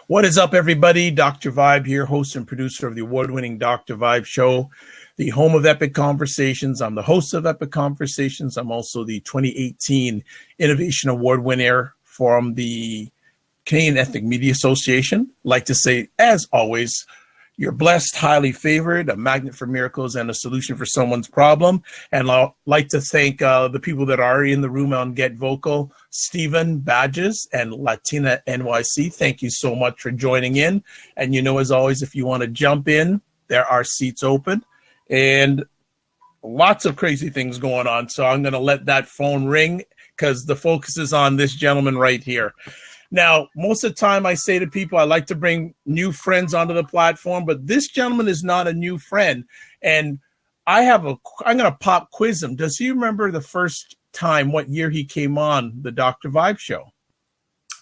What is up, everybody? Dr. Vibe here, host and producer of the award-winning Dr. Vibe Show, the home of Epic Conversations. I'm the host of Epic Conversations. I'm also the 2018 Innovation Award winner from the Canadian Ethnic Media Association. Like to say, as always, you're blessed, highly favored, a magnet for miracles, and a solution for someone's problem. And I'd like to thank the people that are in the room on Get Vocal, Stephen Badges and Latina NYC. Thank you so much for joining in. And as always, if you want to jump in, there are seats open. And lots of crazy things going on. So I'm going to let that phone ring because the focus is on this gentleman right here. Now, most of the time I say to people, I like to bring new friends onto the platform, but this gentleman is not a new friend. And I'm going to pop quiz him. Does he remember the first time, what year he came on the Dr. Vibe Show?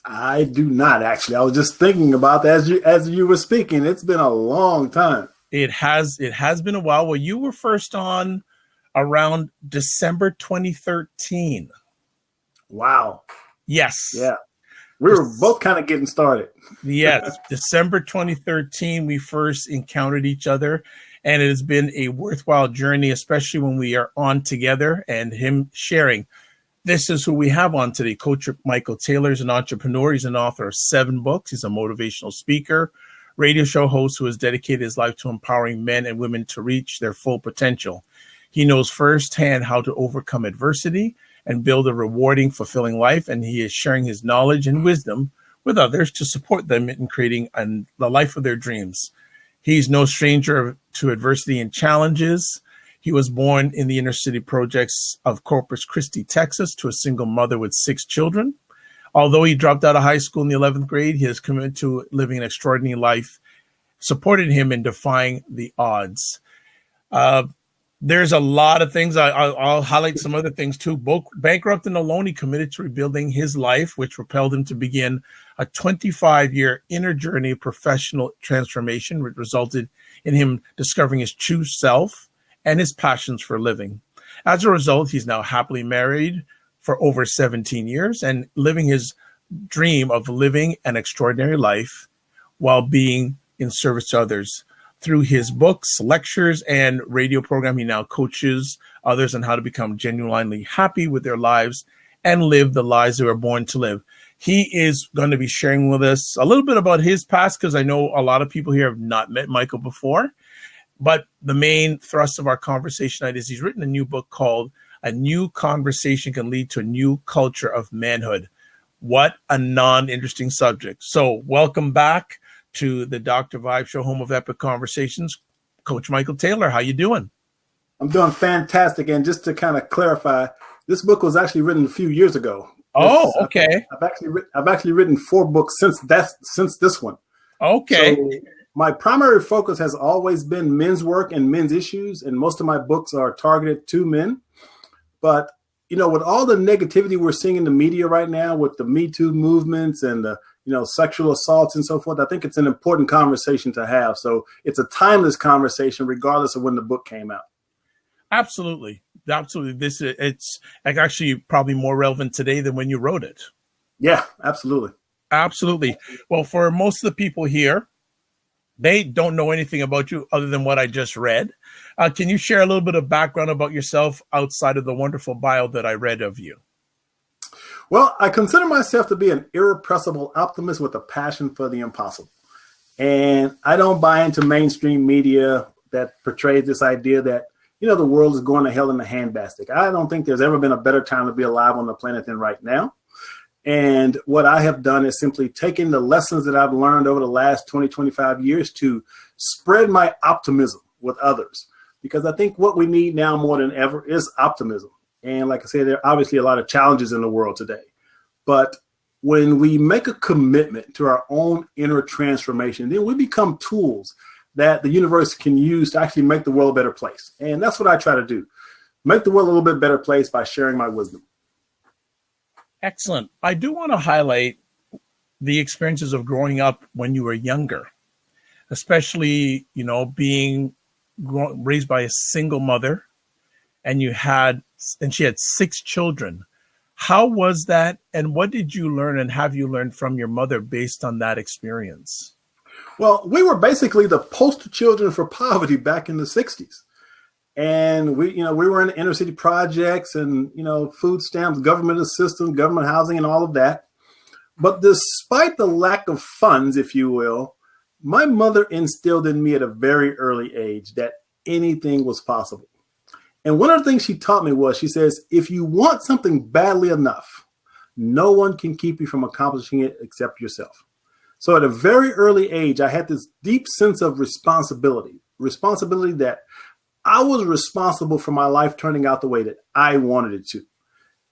I do not, actually. I was just thinking about that as you were speaking. It's been a long time. It has been a while. Well, you were first on around December 2013. Wow. Yes. Yeah. We were both kind of getting started. Yes. December 2013, we first encountered each other, and it has been a worthwhile journey, especially when we are on together and him sharing. This is who we have on today. Coach Michael Taylor is an entrepreneur. He's an author of 7 books. He's a motivational speaker, radio show host who has dedicated his life to empowering men and women to reach their full potential. He knows firsthand how to overcome adversity and build a rewarding, fulfilling life, and he is sharing his knowledge and wisdom with others to support them in creating the life of their dreams. He's no stranger to adversity and challenges. He was born in the inner city projects of Corpus Christi, Texas, to a single mother with 6 children. Although he dropped out of high school in the 11th grade, he is committed to living an extraordinary life, supported him in defying the odds. There's a lot of things. I'll highlight some other things too. Both bankrupt and alone, he committed to rebuilding his life, which propelled him to begin a 25-year inner journey of professional transformation, which resulted in him discovering his true self and his passions for living. As a result, he's now happily married for over 17 years and living his dream of living an extraordinary life while being in service to others. Through his books, lectures, and radio program, he now coaches others on how to become genuinely happy with their lives and live the lives they were born to live. He is going to be sharing with us a little bit about his past, because I know a lot of people here have not met Michael before. But the main thrust of our conversation tonight is he's written a new book called A New Conversation Can Lead to a New Culture of Manhood. What a non-interesting subject. So welcome back to the Dr. Vibe Show, home of Epic Conversations. Coach Michael Taylor, how you doing? I'm doing fantastic. And just to kind of clarify, this book was actually written a few years ago. Oh, okay. I've actually written 4 books since this one. Okay. So my primary focus has always been men's work and men's issues, and most of my books are targeted to men. But with all the negativity we're seeing in the media right now, with the Me Too movements and the sexual assaults and so forth, I think it's an important conversation to have. So it's a timeless conversation, regardless of when the book came out. Absolutely. Absolutely. It's actually probably more relevant today than when you wrote it. Yeah, absolutely. Absolutely. Well, for most of the people here, they don't know anything about you other than what I just read. Can you share a little bit of background about yourself outside of the wonderful bio that I read of you? Well, I consider myself to be an irrepressible optimist with a passion for the impossible. And I don't buy into mainstream media that portrays this idea that, the world is going to hell in a handbasket. I don't think there's ever been a better time to be alive on the planet than right now. And what I have done is simply taken the lessons that I've learned over the last 20, 25 years to spread my optimism with others. Because I think what we need now more than ever is optimism. And like I said, there are obviously a lot of challenges in the world today. But when we make a commitment to our own inner transformation, then we become tools that the universe can use to actually make the world a better place. And that's what I try to do. Make the world a little bit better place by sharing my wisdom. Excellent. I do want to highlight the experiences of growing up when you were younger, especially, being raised by a single mother, and she had 6 children. How was that? And what did you learn and have you learned from your mother based on that experience? Well, we were basically the poster children for poverty back in the 60s. And we were in inner city projects and, food stamps, government assistance, government housing, and all of that. But despite the lack of funds, if you will, my mother instilled in me at a very early age that anything was possible. And one of the things she taught me was, she says, if you want something badly enough, no one can keep you from accomplishing it except yourself. So at a very early age, I had this deep sense of responsibility that I was responsible for my life turning out the way that I wanted it to.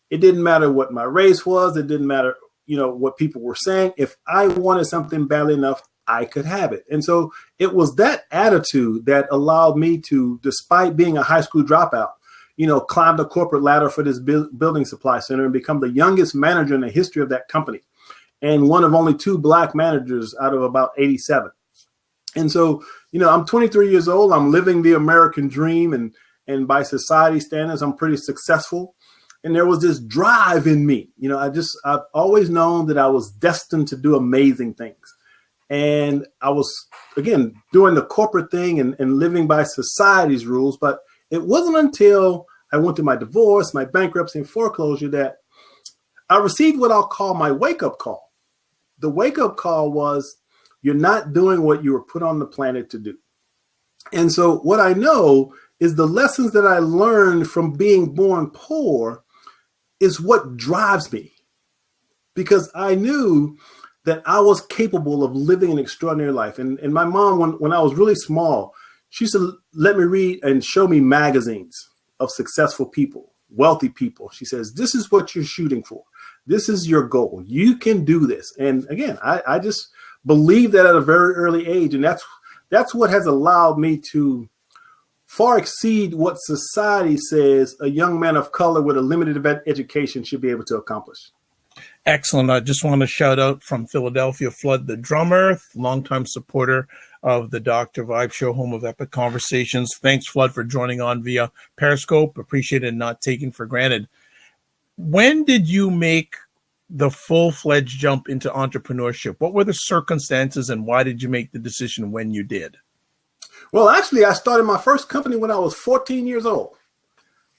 It didn't matter what my race was. It didn't matter, what people were saying. If I wanted something badly enough, I could have it. And so it was that attitude that allowed me to, despite being a high school dropout, climb the corporate ladder for this building supply center and become the youngest manager in the history of that company, and one of only 2 Black managers out of about 87. And so, I'm 23 years old. I'm living the American dream, and by society standards, I'm pretty successful. And there was this drive in me. I've always known that I was destined to do amazing things. And I was, again, doing the corporate thing and living by society's rules. But it wasn't until I went through my divorce, my bankruptcy, and foreclosure that I received what I'll call my wake-up call. The wake-up call was, you're not doing what you were put on the planet to do. And so what I know is the lessons that I learned from being born poor is what drives me. Because I knew that I was capable of living an extraordinary life. And my mom, when I was really small, she used to let me read and show me magazines of successful people, wealthy people. She says, this is what you're shooting for. This is your goal. You can do this. And again, I just believe that at a very early age. And that's what has allowed me to far exceed what society says a young man of color with a limited education should be able to accomplish. Excellent. I just want to shout out from Philadelphia, Flood the drummer, longtime supporter of the Dr. Vibe Show, home of epic conversations. Thanks, Flood, for joining on via Periscope. Appreciate it, not taken for granted. When did you make the full-fledged jump into entrepreneurship? What were the circumstances and why did you make the decision when you did? Well, actually, I started my first company when I was 14 years old.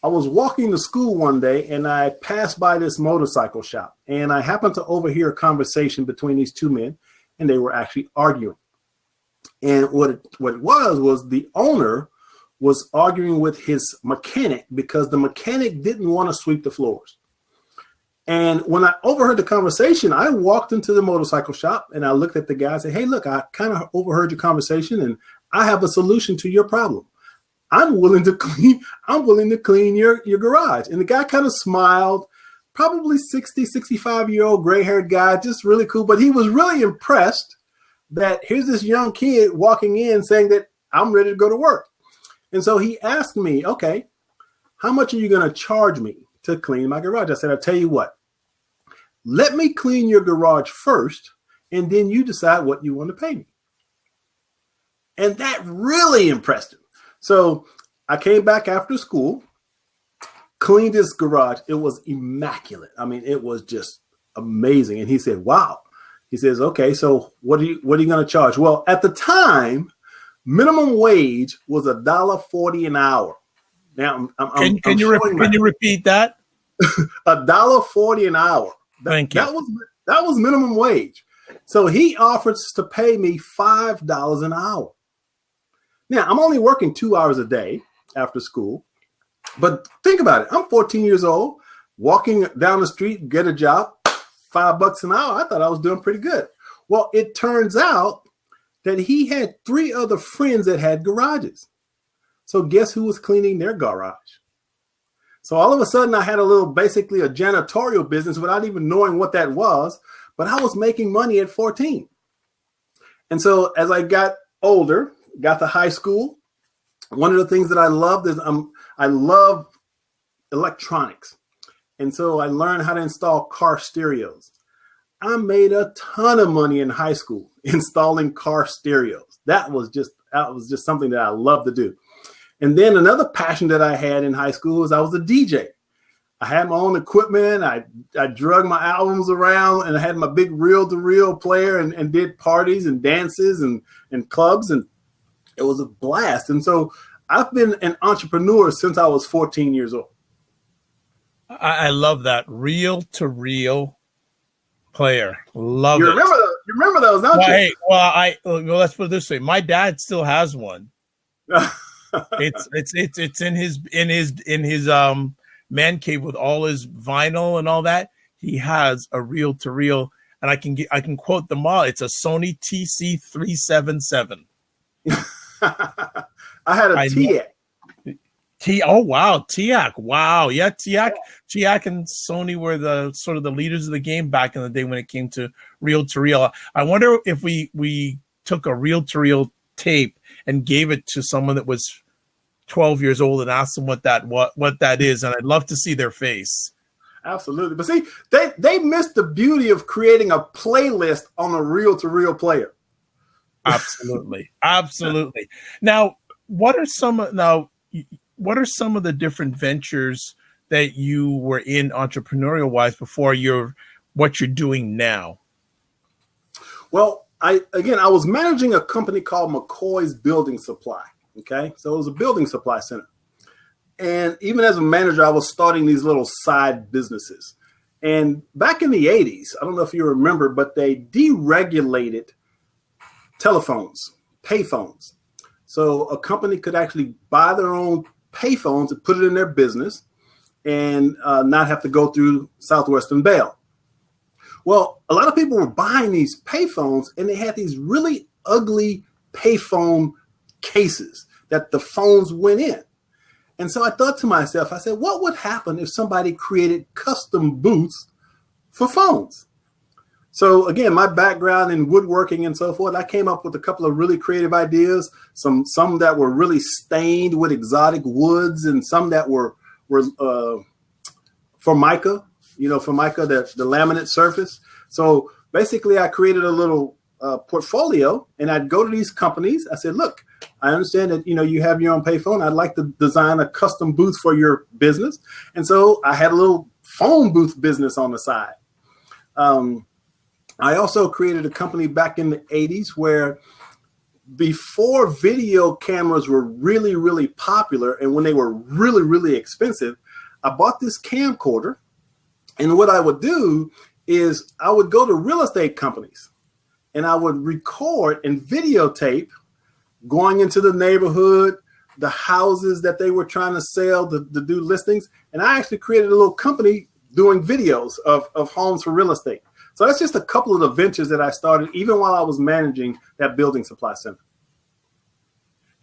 I was walking to school one day and I passed by this motorcycle shop and I happened to overhear a conversation between these 2 men, and they were actually arguing. And what it was the owner was arguing with his mechanic because the mechanic didn't want to sweep the floors. And when I overheard the conversation, I walked into the motorcycle shop and I looked at the guy and said, hey, look, I kind of overheard your conversation and I have a solution to your problem. I'm willing to clean your garage. And the guy kind of smiled, probably 60, 65-year-old gray-haired guy, just really cool. But he was really impressed that here's this young kid walking in saying that I'm ready to go to work. And so he asked me, okay, how much are you going to charge me to clean my garage? I said, I'll tell you what, let me clean your garage first, and then you decide what you want to pay me. And that really impressed him. So I came back after school, cleaned his garage. It was immaculate. I mean, it was just amazing. And he said, wow. He says, okay, so what are you going to charge? Well, at the time, minimum wage was $1.40 an hour. Now, can you repeat that? $1.40 an hour. Thank you. That was minimum wage. So he offers to pay me $5 an hour. Now, I'm only working 2 hours a day after school, but think about it. I'm 14 years old, walking down the street, get a job, $5 an hour. I thought I was doing pretty good. Well, it turns out that he had 3 other friends that had garages. So guess who was cleaning their garage? So all of a sudden I had basically a janitorial business without even knowing what that was, but I was making money at 14. And so as I got older, got to high school, one of the things that I loved is I love electronics. And so I learned how to install car stereos. I made a ton of money in high school installing car stereos. That was just something that I loved to do. And then another passion that I had in high school was I was a DJ. I had my own equipment. I drug my albums around, and I had my big reel-to-reel player and did parties and dances and clubs, and it was a blast. And so I've been an entrepreneur since I was 14 years old. I love that reel-to-reel player. Love You it. remember those, don't Well, you? hey, well, let's put it this way. My dad still has one. It's in his man cave with all his vinyl and all that. He has a reel to reel, and I can quote them all. It's a Sony TC377. I had a TX. Oh wow, TIAC. Wow. Yeah, TIAC and Sony were the sort of the leaders of the game back in the day when it came to reel to reel. I wonder if we took a reel to reel tape and gave it to someone that was 12 years old and asked them what that is, and I'd love to see their face. Absolutely. But see, they missed the beauty of creating a playlist on a reel-to-reel player. Absolutely. Absolutely. Now, what are some of the different ventures that you were in entrepreneurial wise before what you're doing now? Well, I was managing a company called McCoy's Building Supply. Okay. So it was a building supply center. And even as a manager, I was starting these little side businesses. And back in the 80s, I don't know if you remember, but they deregulated telephones, payphones. So a company could actually buy their own payphones and put it in their business and not have to go through Southwestern Bell. Well, a lot of people were buying these payphones, and they had these really ugly payphone cases that the phones went in. And so I thought to myself, I said, what would happen if somebody created custom booths for phones? So again, my background in woodworking and so forth, I came up with a couple of really creative ideas, some that were really stained with exotic woods, and some that were Formica, Formica, the laminate surface. So basically I created a little portfolio, and I'd go to these companies. I said, look, I understand that, you have your own payphone. I'd like to design a custom booth for your business. And so I had a little phone booth business on the side. I also created a company back in the 80s where before video cameras were really, really popular, and when they were really, really expensive, I bought this camcorder. And what I would do is I would go to real estate companies and I would record and videotape going into the neighborhood, the houses that they were trying to sell, to do listings. And I actually created a little company doing videos of homes for real estate. So that's just a couple of the ventures that I started, even while I was managing that building supply center.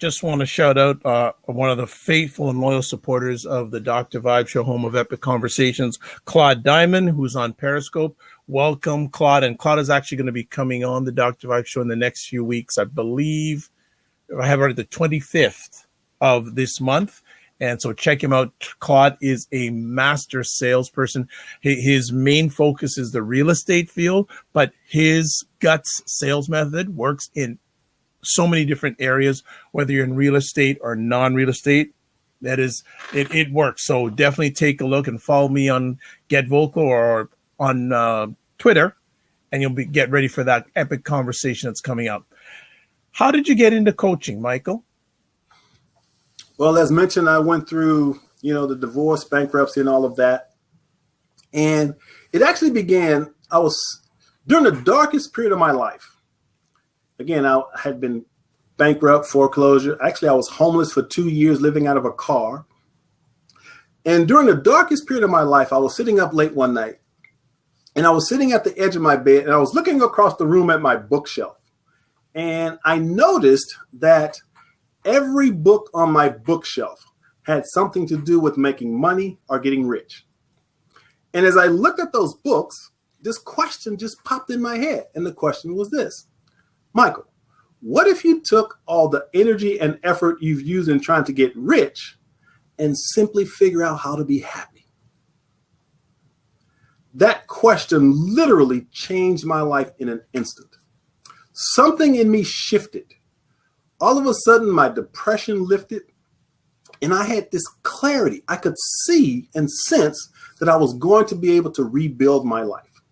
Just want to shout out one of the faithful and loyal supporters of the Dr. Vibe Show, home of epic conversations, Claude Diamond, who's on Periscope. Welcome, Claude. And Claude is actually going to be coming on the Dr. Vibe Show in the next few weeks. I believe I have it the 25th of this month. And so check him out. Claude is a master salesperson. His main focus is the real estate field, but his guts sales method works in so many different areas, whether you're in real estate or non-real estate. It works. So definitely take a look and follow me on Get Vocal or on Twitter, and you'll get ready for that epic conversation that's coming up. How did you get into coaching, Michael? Well, as mentioned, I went through, the divorce, bankruptcy, and all of that. And it actually began, I was during the darkest period of my life. Again, I had been bankrupt, foreclosure. Actually, I was homeless for 2 years, living out of a car. And during the darkest period of my life, I was sitting up late one night, and I was sitting at the edge of my bed, and I was looking across the room at my bookshelf. And I noticed that every book on my bookshelf had something to do with making money or getting rich. And as I looked at those books, this question just popped in my head. And the question was this: Michael, what if you took all the energy and effort you've used in trying to get rich and simply figure out how to be happy? That question literally changed my life in an instant. Something in me shifted. All of a sudden, my depression lifted. And I had this clarity. I could see and sense that I was going to be able to rebuild my life.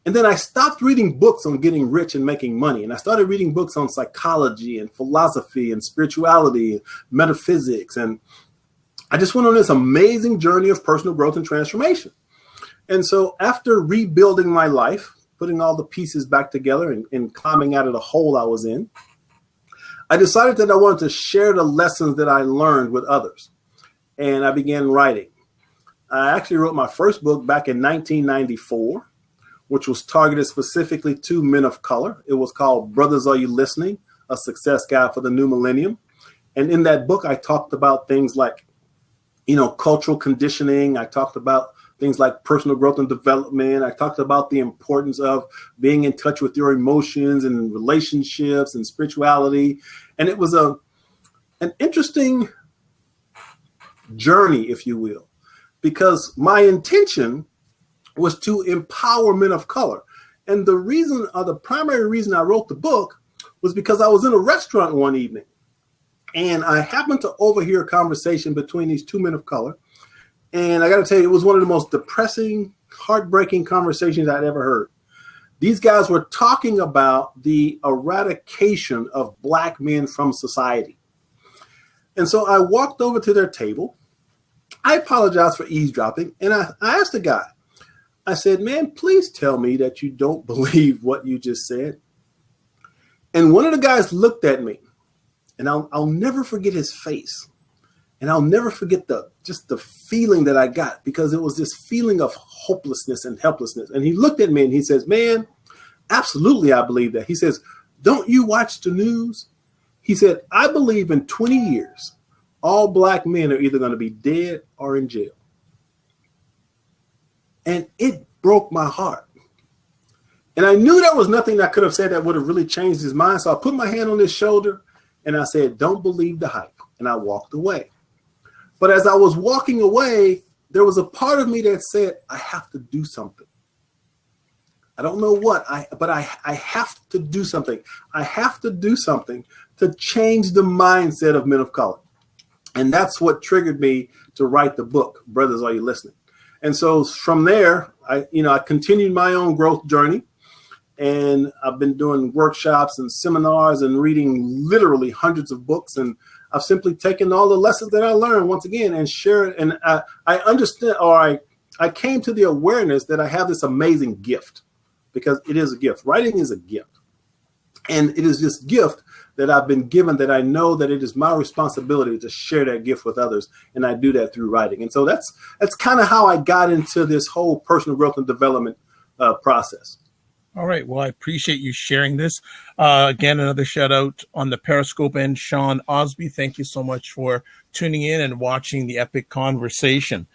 And then I stopped reading books on getting rich and making money. And I started reading books on psychology and philosophy and spirituality and metaphysics. And I just went on this amazing journey of personal growth and transformation. And so after rebuilding my life, putting all the pieces back together and climbing out of the hole I was in, I decided that I wanted to share the lessons that I learned with others. And I began writing. I actually wrote my first book back in 1994, which was targeted specifically to men of color. It was called Brothers, Are You Listening? A Success Guide for the New Millennium. And in that book, I talked about things like, cultural conditioning. I talked about things like personal growth and development. I talked about the importance of being in touch with your emotions and relationships and spirituality. And it was an interesting journey, if you will, because my intention was to empower men of color. And the primary reason I wrote the book was because I was in a restaurant one evening and I happened to overhear a conversation between these two men of color. And I got to tell you, it was one of the most depressing, heartbreaking conversations I'd ever heard. These guys were talking about the eradication of Black men from society. And so I walked over to their table. I apologized for eavesdropping. And I asked the guy, I said, man, please tell me that you don't believe what you just said. And one of the guys looked at me, and I'll never forget his face. And I'll never forget the feeling that I got, because it was this feeling of hopelessness and helplessness. And he looked at me and he says, man, absolutely, I believe that. He says, don't you watch the news? He said, I believe in 20 years, all Black men are either going to be dead or in jail. And it broke my heart. And I knew there was nothing I could have said that would have really changed his mind. So I put my hand on his shoulder and I said, don't believe the hype. And I walked away. But as I was walking away, there was a part of me that said, I have to do something. I don't know what, but I have to do something. I have to do something to change the mindset of men of color. And that's what triggered me to write the book, Brothers, Are You Listening? And so from there, I continued my own growth journey. And I've been doing workshops and seminars and reading literally hundreds of books. And I've simply taken all the lessons that I learned once again and share it. And I understand, or I came to the awareness that I have this amazing gift, because it is a gift. Writing is a gift. And it is this gift that I've been given, that I know that it is my responsibility to share that gift with others. And I do that through writing. And so that's kind of how I got into this whole personal growth and development process. All right. Well, I appreciate you sharing this. Again, another shout out on the Periscope and Sean Osby. Thank you so much for tuning in and watching the epic conversation.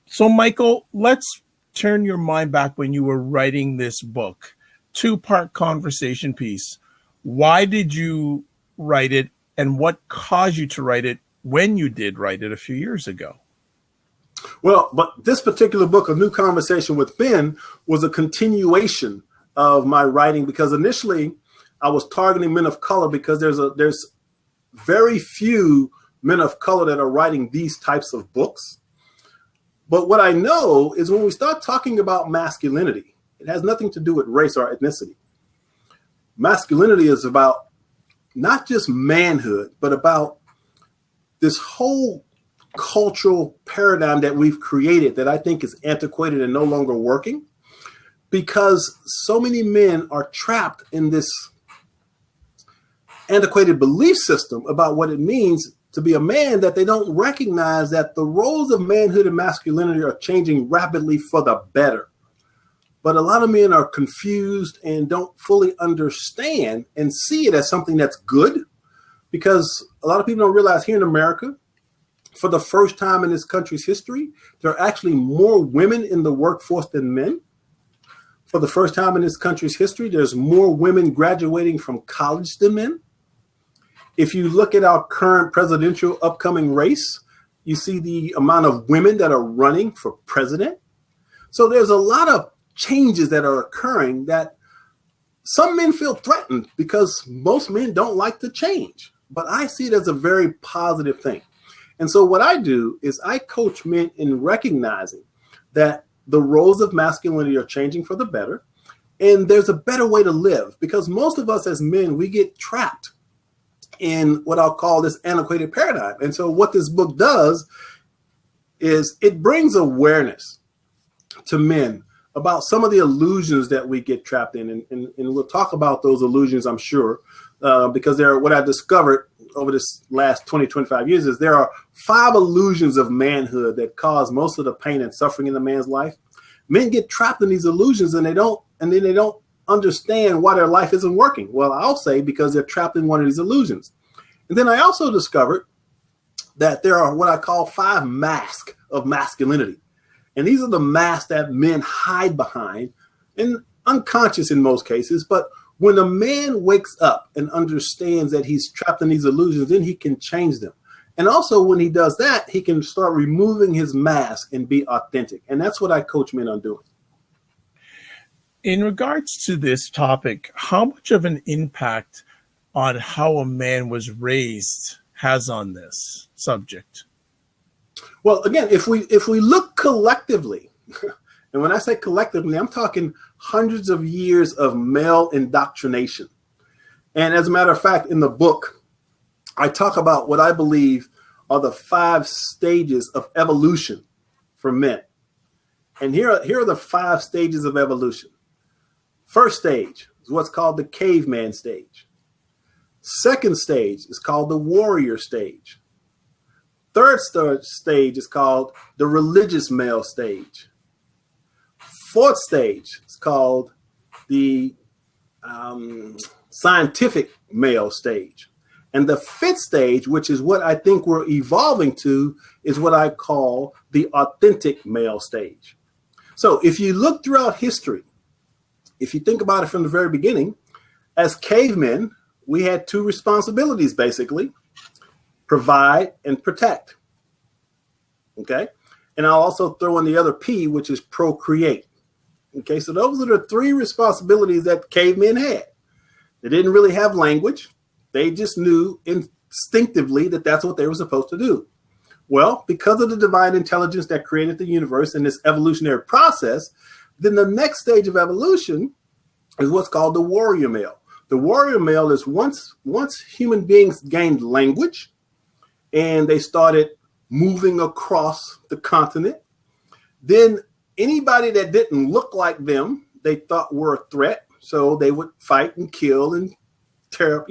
So, Michael, let's turn your mind back when you were writing this book. Two-part conversation piece. Why did you write it, and what caused you to write it when you did write it a few years ago? Well, but this particular book, A New Conversation with Ben, was a continuation of my writing, because initially I was targeting men of color because there's very few men of color that are writing these types of books. But what I know is when we start talking about masculinity, it has nothing to do with race or ethnicity. Masculinity is about not just manhood, but about this whole cultural paradigm that we've created that I think is antiquated and no longer working, because so many men are trapped in this antiquated belief system about what it means to be a man, that they don't recognize that the roles of manhood and masculinity are changing rapidly for the better. But a lot of men are confused and don't fully understand and see it as something that's good, because a lot of people don't realize here in America, for the first time in this country's history, there are actually more women in the workforce than men. For the first time in this country's history, there's more women graduating from college than men. If you look at our current presidential upcoming race, you see the amount of women that are running for president. So there's a lot of changes that are occurring that some men feel threatened, because most men don't like to change. But I see it as a very positive thing. And so what I do is I coach men in recognizing that the roles of masculinity are changing for the better, and there's a better way to live, because most of us as men, we get trapped in what I'll call this antiquated paradigm. And so what this book does is it brings awareness to men about some of the illusions that we get trapped in. And we'll talk about those illusions, I'm sure, because what I discovered over this last 20, 25 years is there are 5 illusions of manhood that cause most of the pain and suffering in a man's life. Men get trapped in these illusions and they don't understand why their life isn't working. Well, I'll say because they're trapped in one of these illusions. And then I also discovered that there are what I call 5 masks of masculinity. And these are the masks that men hide behind, and unconscious in most cases. But when a man wakes up and understands that he's trapped in these illusions, then he can change them. And also when he does that, he can start removing his mask and be authentic. And that's what I coach men on doing. In regards to this topic, how much of an impact on how a man was raised has on this subject? Well, again, if we look collectively, and when I say collectively, I'm talking hundreds of years of male indoctrination. And as a matter of fact, in the book, I talk about what I believe are the 5 stages of evolution for men. And here are the 5 stages of evolution. First stage is what's called the caveman stage. Second stage is called the warrior stage. Third stage is called the religious male stage. Fourth stage is called the scientific male stage. And the 5th stage, which is what I think we're evolving to, is what I call the authentic male stage. So if you look throughout history, if you think about it from the very beginning, as cavemen, we had 2 responsibilities, basically: provide and protect. Okay. And I'll also throw in the other P, which is procreate. Okay. So those are the 3 responsibilities that cavemen had. They didn't really have language. They just knew instinctively that that's what they were supposed to do. Well, because of the divine intelligence that created the universe and this evolutionary process, then the next stage of evolution is what's called the warrior male. The warrior male is once human beings gained language and they started moving across the continent, then anybody that didn't look like them, they thought were a threat. So they would fight and kill and tear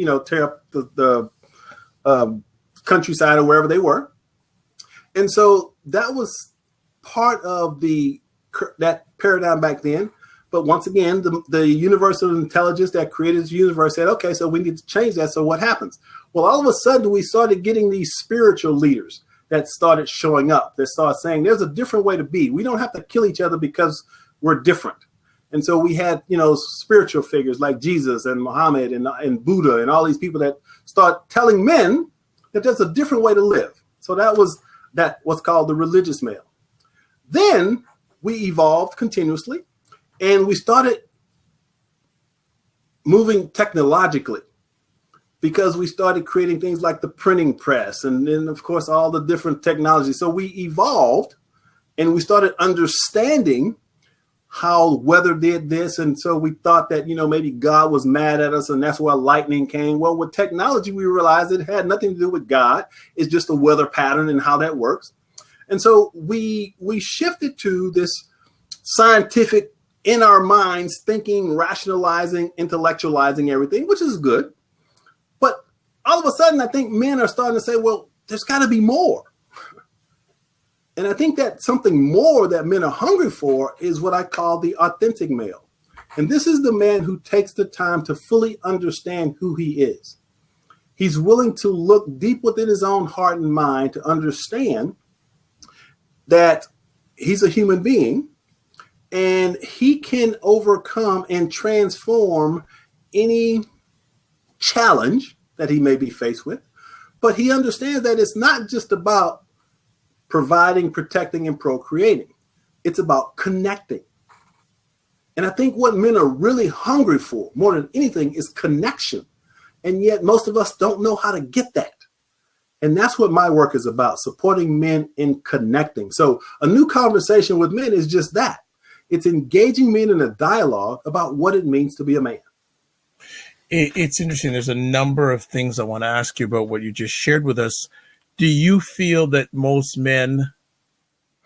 up the countryside or wherever they were. And so that was part of that paradigm back then. But once again, the universal intelligence that created this universe said, okay, so we need to change that. So what happens? Well, all of a sudden, we started getting these spiritual leaders that started showing up, that started saying there's a different way to be. We don't have to kill each other because we're different. And so we had, spiritual figures like Jesus and Muhammad and Buddha and all these people that start telling men that there's a different way to live. So that was what's called the religious male. Then we evolved continuously and we started moving technologically because we started creating things like the printing press and then, of course, all the different technologies. So we evolved and we started understanding how weather did this. And so we thought that, maybe God was mad at us and that's why lightning came. Well, with technology, we realized it had nothing to do with God. It's just a weather pattern and how that works. And so we shifted to this scientific, in our minds, thinking, rationalizing, intellectualizing everything, which is good. But all of a sudden, I think men are starting to say, well, there's got to be more. And I think that something more that men are hungry for is what I call the authentic male. And this is the man who takes the time to fully understand who he is. He's willing to look deep within his own heart and mind to understand that he's a human being and he can overcome and transform any challenge that he may be faced with. But he understands that it's not just about providing, protecting, and procreating. It's about connecting. And I think what men are really hungry for more than anything is connection. And yet most of us don't know how to get that. And that's what my work is about, supporting men in connecting. So a new conversation with men is just that. It's engaging men in a dialogue about what it means to be a man. It's interesting. There's a number of things I want to ask you about what you just shared with us. Do you feel that most men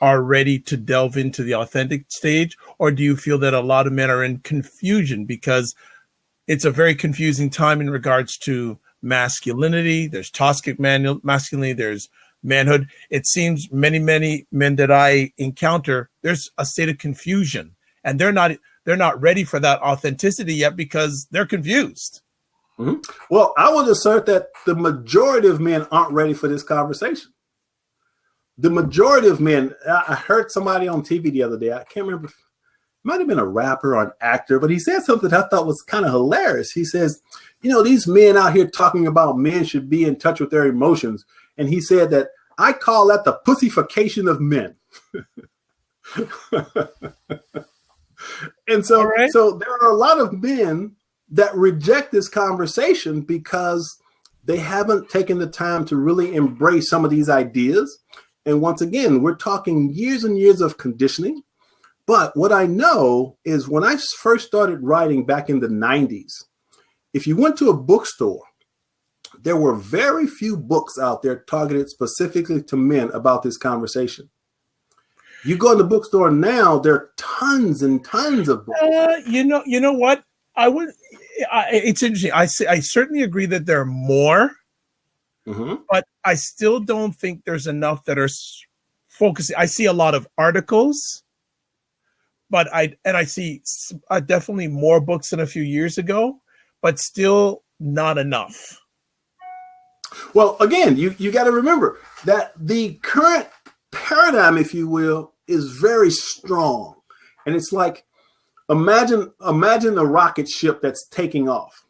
are ready to delve into the authentic stage, or do you feel that a lot of men are in confusion because it's a very confusing time in regards to masculinity? There's toxic masculinity, there's manhood. It seems many men that I encounter, there's a state of confusion, and they're not ready for that authenticity yet because they're confused. Mm-hmm. Well, I would assert that the majority of men aren't ready for this conversation. The majority of men, I heard somebody on TV the other day, I can't remember, it might have been a rapper or an actor, but he said something I thought was kind of hilarious. He says, these men out here talking about men should be in touch with their emotions. And he said that, I call that the pussification of men. And so, right. So there are a lot of men that reject this conversation because they haven't taken the time to really embrace some of these ideas. And once again, we're talking years and years of conditioning. But what I know is when I first started writing back in the 90s, if you went to a bookstore, there were very few books out there targeted specifically to men about this conversation. You go in the bookstore now, there are tons and tons of books. You know what? It's interesting. I certainly agree that there are more, but I still don't think there's enough that are focusing. I see a lot of articles, but I see definitely more books than a few years ago, but still not enough. Well, again, you got to remember that the current paradigm, if you will, is very strong. And it's like, imagine a rocket ship that's taking off.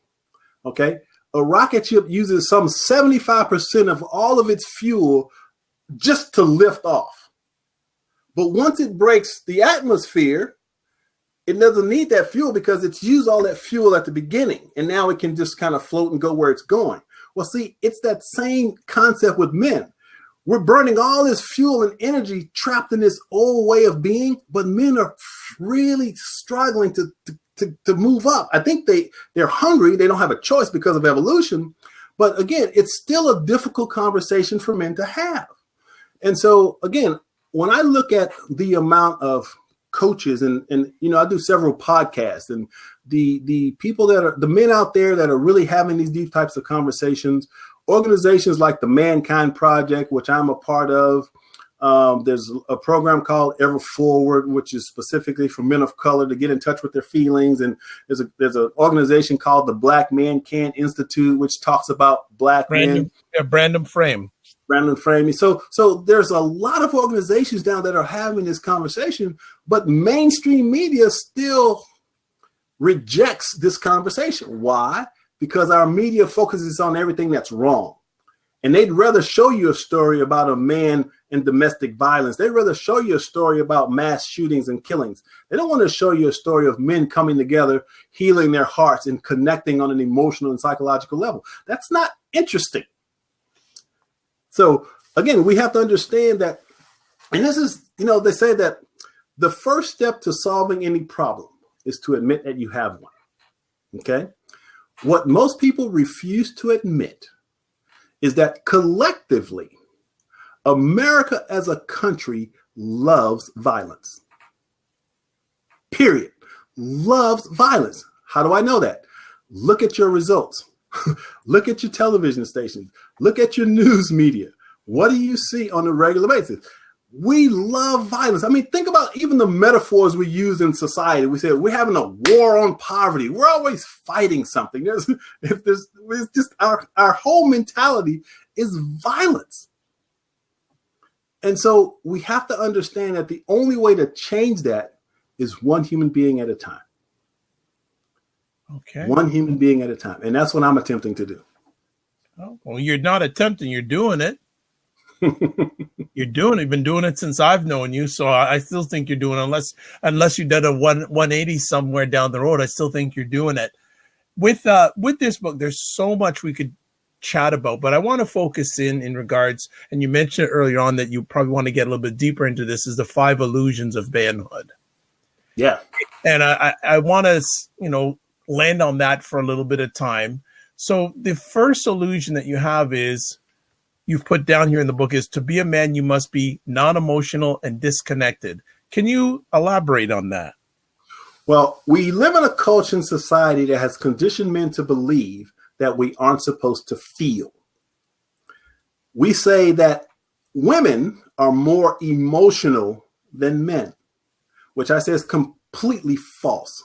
Okay. A rocket ship uses some 75% of all of its fuel just to lift off. But once it breaks the atmosphere, it doesn't need that fuel because it's used all that fuel at the beginning. And now it can just kind of float and go where it's going. Well, see, it's that same concept with men. We're burning all this fuel and energy trapped in this old way of being, but men are really struggling to move up. I think they're hungry. They don't have a choice because of evolution. But again, it's still a difficult conversation for men to have. And so, again, when I look at the amount of coaches and I do several podcasts, and the people that are the men out there that are really having these deep types of conversations, organizations like the Mankind Project, which I'm a part of. There's a program called Ever Forward, which is specifically for men of color to get in touch with their feelings. And there's an organization called the Black Man Can Institute, which talks about Black men. Brandon Frame. So there's a lot of organizations now that are having this conversation, but mainstream media still rejects this conversation. Why? Because our media focuses on everything that's wrong. And they'd rather show you a story about a man and domestic violence. They'd rather show you a story about mass shootings and killings. They don't want to show you a story of men coming together, healing their hearts and connecting on an emotional and psychological level. That's not interesting. So again, we have to understand that, and this is, they say that the first step to solving any problem is to admit that you have one. Okay. What most people refuse to admit is that collectively, America as a country loves violence. Period. Loves violence. How do I know that? Look at your results. Look at your television stations. Look at your news media. What do you see on a regular basis? We love violence. I mean, think about even the metaphors we use in society. We say we're having a war on poverty. We're always fighting something. It's just our whole mentality is violence. And so we have to understand that the only way to change that is one human being at a time. Okay. One human being at a time. And that's what I'm attempting to do. Oh, well, you're not attempting, you're doing it. You're doing it. You've been doing it since I've known you. So I still think you're doing it, unless you did a 180 somewhere down the road. I still think you're doing it. With this book, there's so much we could chat about, but I want to focus in regards, and you mentioned earlier on that you probably want to get a little bit deeper into this, is the 5 illusions of manhood. Yeah. And I want to, land on that for a little bit of time. So the first illusion that you have is, you've put down here in the book, is to be a man, you must be non-emotional and disconnected. Can you elaborate on that? Well, we live in a culture and society that has conditioned men to believe that we aren't supposed to feel. We say that women are more emotional than men, which I say is completely false.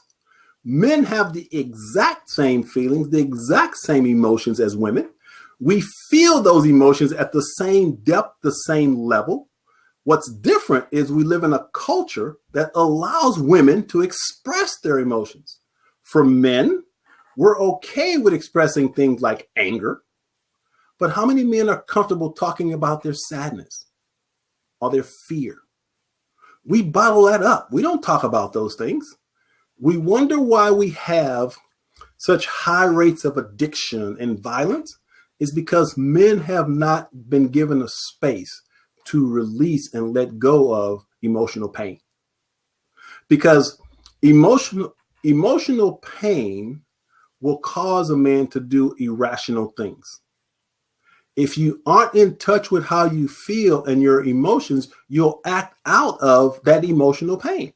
Men have the exact same feelings, the exact same emotions as women. We feel those emotions at the same depth, the same level. What's different is we live in a culture that allows women to express their emotions. For men, we're okay with expressing things like anger, but how many men are comfortable talking about their sadness or their fear? We bottle that up. We don't talk about those things. We wonder why we have such high rates of addiction and violence is because men have not been given a space to release and let go of emotional pain. Because emotional pain will cause a man to do irrational things. If you aren't in touch with how you feel and your emotions, you'll act out of that emotional pain.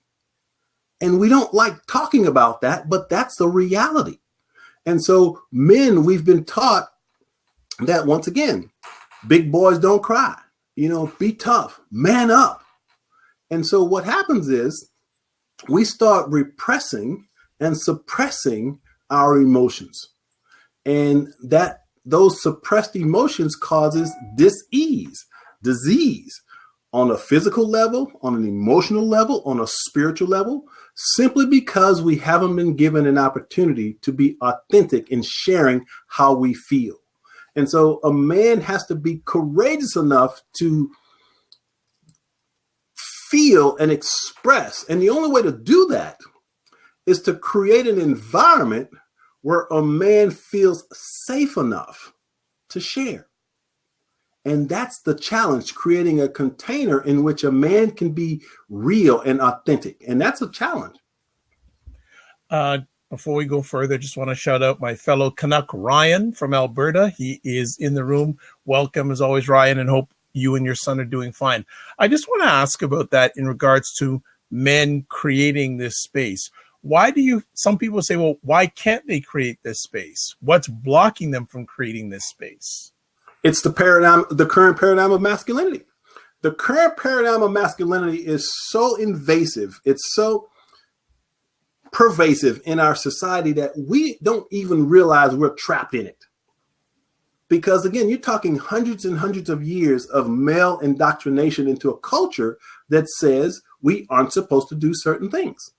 And we don't like talking about that, but that's the reality. And so men, we've been taught that, once again, big boys don't cry, be tough, man up. And so what happens is we start repressing and suppressing our emotions. And those suppressed emotions causes dis-ease, disease on a physical level, on an emotional level, on a spiritual level, simply because we haven't been given an opportunity to be authentic in sharing how we feel. And so a man has to be courageous enough to feel and express. And the only way to do that is to create an environment where a man feels safe enough to share. And that's the challenge, creating a container in which a man can be real and authentic. And that's a challenge. Before we go further, just want to shout out my fellow Canuck, Ryan from Alberta. He is in the room. Welcome, as always, Ryan, and hope you and your son are doing fine. I just want to ask about that in regards to men creating this space. Some people say, well, why can't they create this space? What's blocking them from creating this space? It's the current paradigm of masculinity. The current paradigm of masculinity is so invasive. It's so pervasive in our society that we don't even realize we're trapped in it. Because again, you're talking hundreds and hundreds of years of male indoctrination into a culture that says we aren't supposed to do certain things.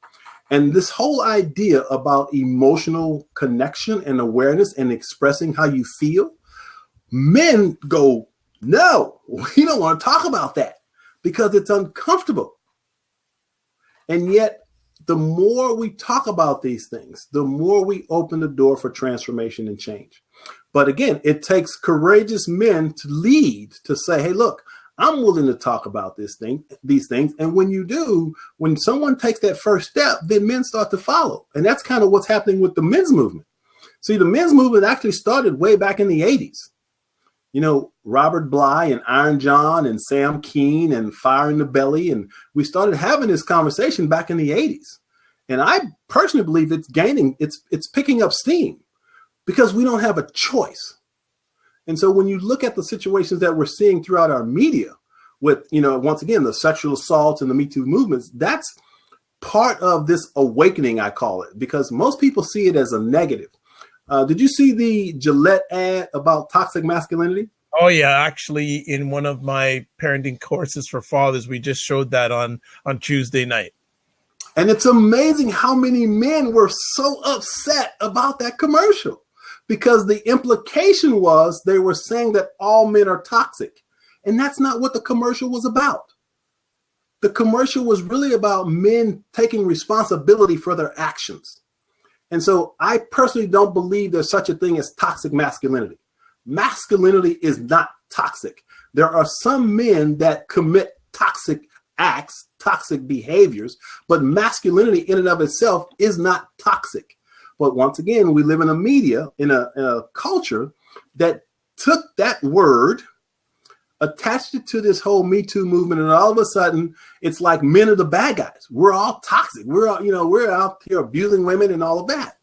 And this whole idea about emotional connection and awareness and expressing how you feel, men go, no, we don't want to talk about that because it's uncomfortable. And yet, the more we talk about these things, the more we open the door for transformation and change. But again, it takes courageous men to lead, to say, hey, look, I'm willing to talk about these things. And when you do, when someone takes that first step, then men start to follow. And that's kind of what's happening with the men's movement. See, the men's movement actually started way back in the 80s. Robert Bly and Iron John and Sam Keane and Fire in the Belly. And we started having this conversation back in the 80s. And I personally believe it's picking up steam because we don't have a choice. And so when you look at the situations that we're seeing throughout our media with, once again, the sexual assaults and the Me Too movements, that's part of this awakening, I call it, because most people see it as a negative. Did you see the Gillette ad about toxic masculinity? Oh, yeah. Actually, in one of my parenting courses for fathers, we just showed that on Tuesday night. And it's amazing how many men were so upset about that commercial because the implication was they were saying that all men are toxic. And that's not what the commercial was about. The commercial was really about men taking responsibility for their actions. And so I personally don't believe there's such a thing as toxic masculinity. masculinity is not toxic. There are some men that commit toxic acts, toxic behaviors, but masculinity in and of itself is not toxic. But once again, we live in a media, in a culture that took that word, attached it to this whole Me Too movement, and all of a sudden it's like men are the bad guys. We're all toxic. We're out here abusing women and all of that.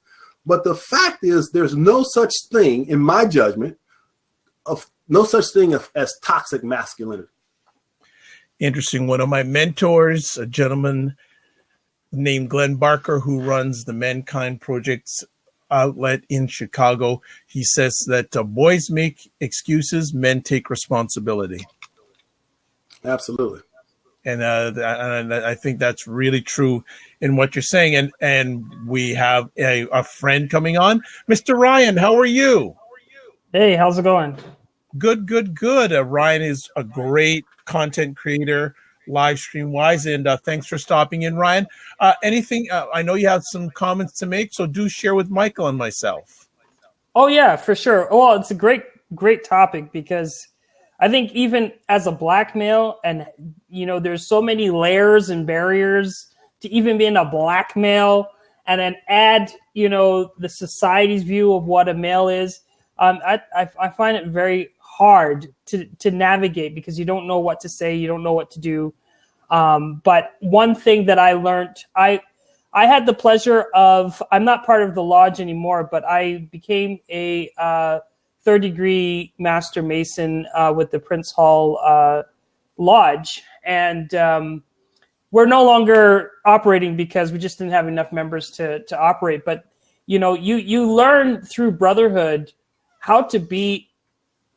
But the fact is, there's no such thing, in my judgment, as toxic masculinity. Interesting. One of my mentors, a gentleman named Glenn Barker, who runs the Mankind Project's outlet in Chicago, he says that boys make excuses, men take responsibility. Absolutely. And I think that's really true in what you're saying. And we have a friend coming on. Mr. Ryan, how are you? Hey, how's it going? Good. Ryan is a great content creator, live stream wise, and thanks for stopping in, Ryan. Anything? I know you have some comments to make, so do share with Michael and myself. Oh yeah, for sure. Well, it's a great topic, because I think even as a black male, and there's so many layers and barriers to even being a black male, and then add the society's view of what a male is. I find it very hard to navigate, because you don't know what to say, you don't know what to do. But one thing that I learned, I had the pleasure of, I'm not part of the lodge anymore, but I became a third degree Master Mason with the Prince Hall Lodge. And we're no longer operating because we just didn't have enough members to operate. But, you learn through brotherhood how to be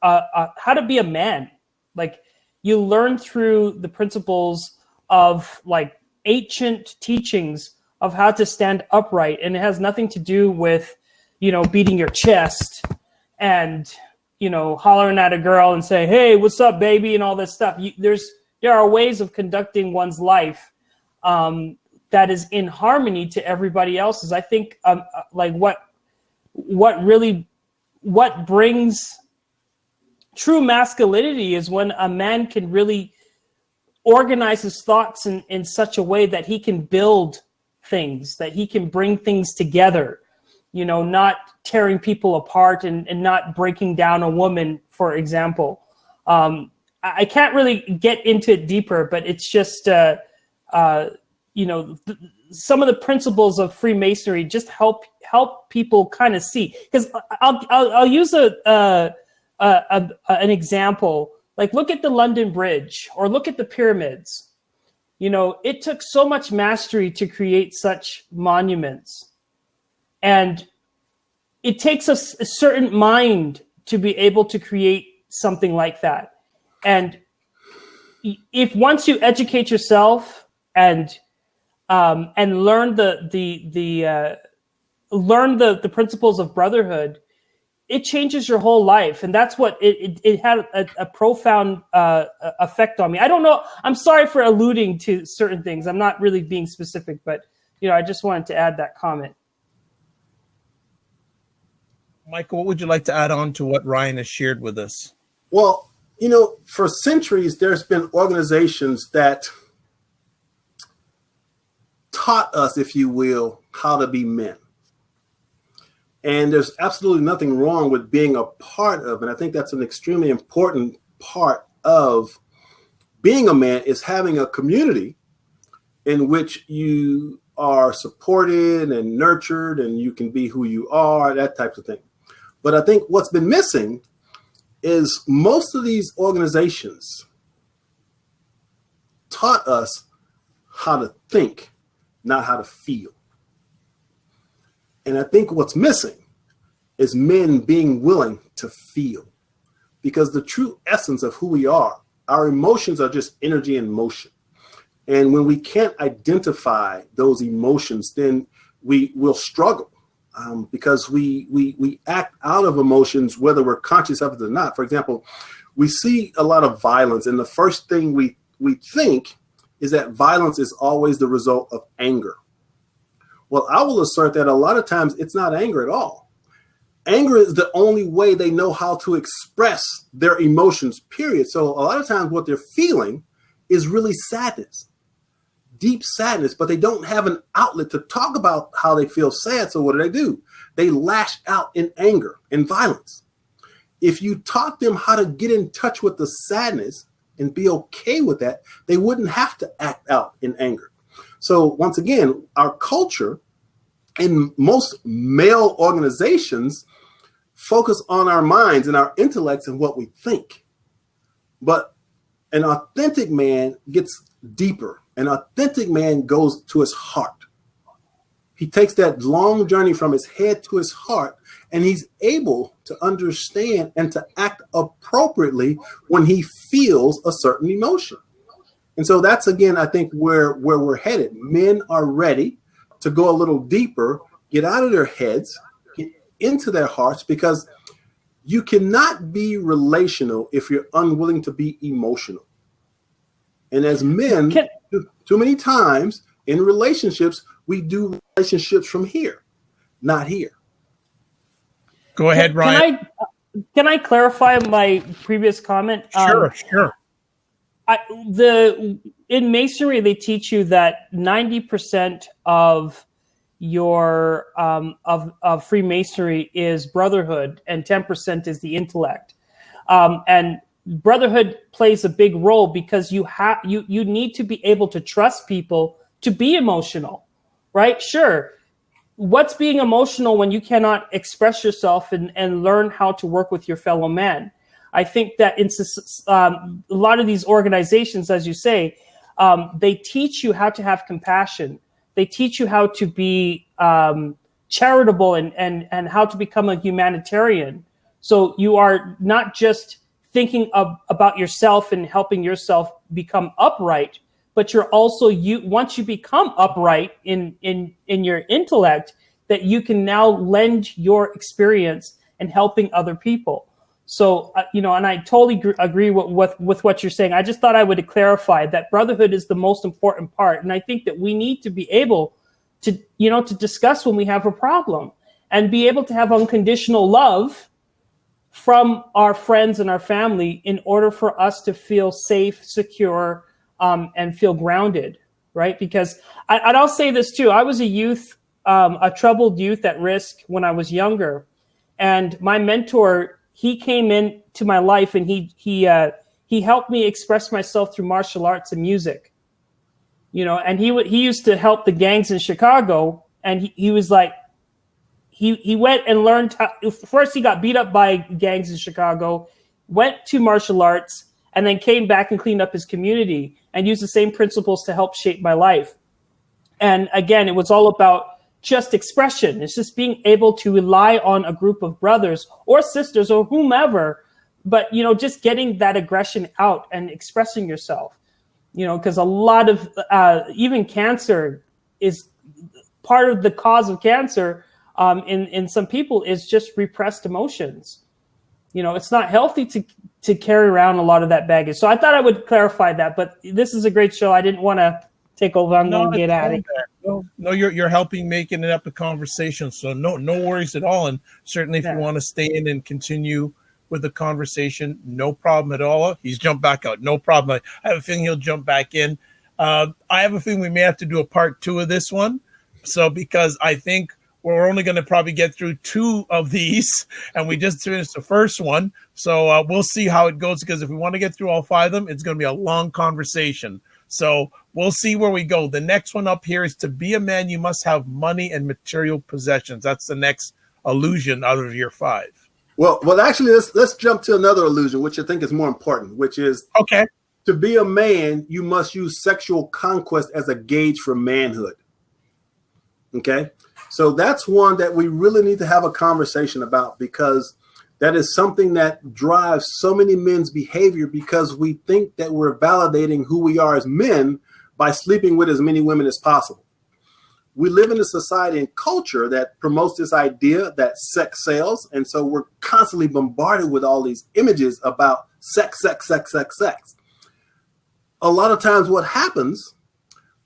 a man. Like, you learn through the principles of like ancient teachings of how to stand upright. And it has nothing to do with, beating your chest and, hollering at a girl and say, hey, what's up, baby? And all this stuff. There are ways of conducting one's life that is in harmony to everybody else's. I think like what brings true masculinity is when a man can really organize his thoughts in such a way that he can build things, that he can bring things together, not tearing people apart and not breaking down a woman, for example. I can't really get into it deeper, but it's just, some of the principles of Freemasonry just help people kind of see. Because I'll use an example. Like, look at the London Bridge, or look at the pyramids. It took so much mastery to create such monuments. And it takes a certain mind to be able to create something like that. And if once you educate yourself and learn the principles of brotherhood, it changes your whole life. And that's what it had a profound effect on me. I don't know. I'm sorry for alluding to certain things. I'm not really being specific, but, I just wanted to add that comment. Michael, what would you like to add on to what Ryan has shared with us? Well, for centuries, there's been organizations that taught us, if you will, how to be men. And there's absolutely nothing wrong with being a part of, and I think that's an extremely important part of being a man, is having a community in which you are supported and nurtured and you can be who you are, that type of thing. But I think what's been missing is most of these organizations taught us how to think, not how to feel. And I think what's missing is men being willing to feel, because the true essence of who we are, our emotions are just energy in motion. And when we can't identify those emotions, then we will struggle because we act out of emotions, whether we're conscious of it or not. For example, we see a lot of violence, and the first thing we think is that violence is always the result of anger. Well, I will assert that a lot of times it's not anger at all. Anger is the only way they know how to express their emotions, period. So a lot of times what they're feeling is really sadness, deep sadness, but they don't have an outlet to talk about how they feel sad. So what do? They lash out in anger and violence. If you taught them how to get in touch with the sadness and be okay with that, they wouldn't have to act out in anger. So once again, our culture in most male organizations focus on our minds and our intellects and what we think. But an authentic man gets deeper. An authentic man goes to his heart. He takes that long journey from his head to his heart, and he's able to understand and to act appropriately when he feels a certain emotion. And so that's, again, I think where we're headed. Men are ready to go a little deeper, get out of their heads, get into their hearts, because you cannot be relational if you're unwilling to be emotional. And as men, too many times in relationships, we do relationships from here, not here. Go ahead, Ryan. Can I clarify my previous comment? Sure. In Masonry, they teach you that 90% of your of Freemasonry is brotherhood, and 10% is the intellect. And brotherhood plays a big role because you need to be able to trust people to be emotional, right? Sure. What's being emotional when you cannot express yourself and learn how to work with your fellow man? I think that in a lot of these organizations, as you say, they teach you how to have compassion. They teach you how to be charitable and how to become a humanitarian. So you are not just thinking about yourself and helping yourself become upright, but you're also, once you become upright in your intellect, that you can now lend your experience in helping other people. So, and I totally agree with what you're saying. I just thought I would clarify that brotherhood is the most important part. And I think that we need to be able to, to discuss when we have a problem and be able to have unconditional love from our friends and our family in order for us to feel safe, secure, and feel grounded, right? Because I'll say this too. I was a youth, a troubled youth at risk when I was younger. And my mentor, he came into my life and he helped me express myself through martial arts and music, and he used to help the gangs in Chicago. And he was like, he went and learned first he got beat up by gangs in Chicago, went to martial arts, and then came back and cleaned up his community and used the same principles to help shape my life. And again, it was all about just expression. It's just being able to rely on a group of brothers or sisters or whomever, but, just getting that aggression out and expressing yourself, because a lot of, even cancer is part of the cause of cancer. In some people is just repressed emotions. It's not healthy to carry around a lot of that baggage. So I thought I would clarify that, but this is a great show. I didn't want to take over. I'm going to get at it. No, you're helping making it up a conversation. So no worries at all. And certainly if you want to stay in and continue with the conversation, no problem at all. He's jumped back out. No problem. I have a feeling he'll jump back in. I have a feeling we may have to do a part 2 of this one. So because I think we're only going to probably get through 2 of these, and we just finished the first one. So we'll see how it goes, because if we want to get through all 5 of them, it's going to be a long conversation. So we'll see where we go. The next one up here is, to be a man, you must have money and material possessions. That's the next illusion out of your 5. Well, actually, let's jump to another illusion, which I think is more important, which is, okay, to be a man, you must use sexual conquest as a gauge for manhood. Okay. So that's one that we really need to have a conversation about, because that is something that drives so many men's behavior, because we think that we're validating who we are as men by sleeping with as many women as possible. We live in a society and culture that promotes this idea that sex sells. And so we're constantly bombarded with all these images about sex. A lot of times what happens,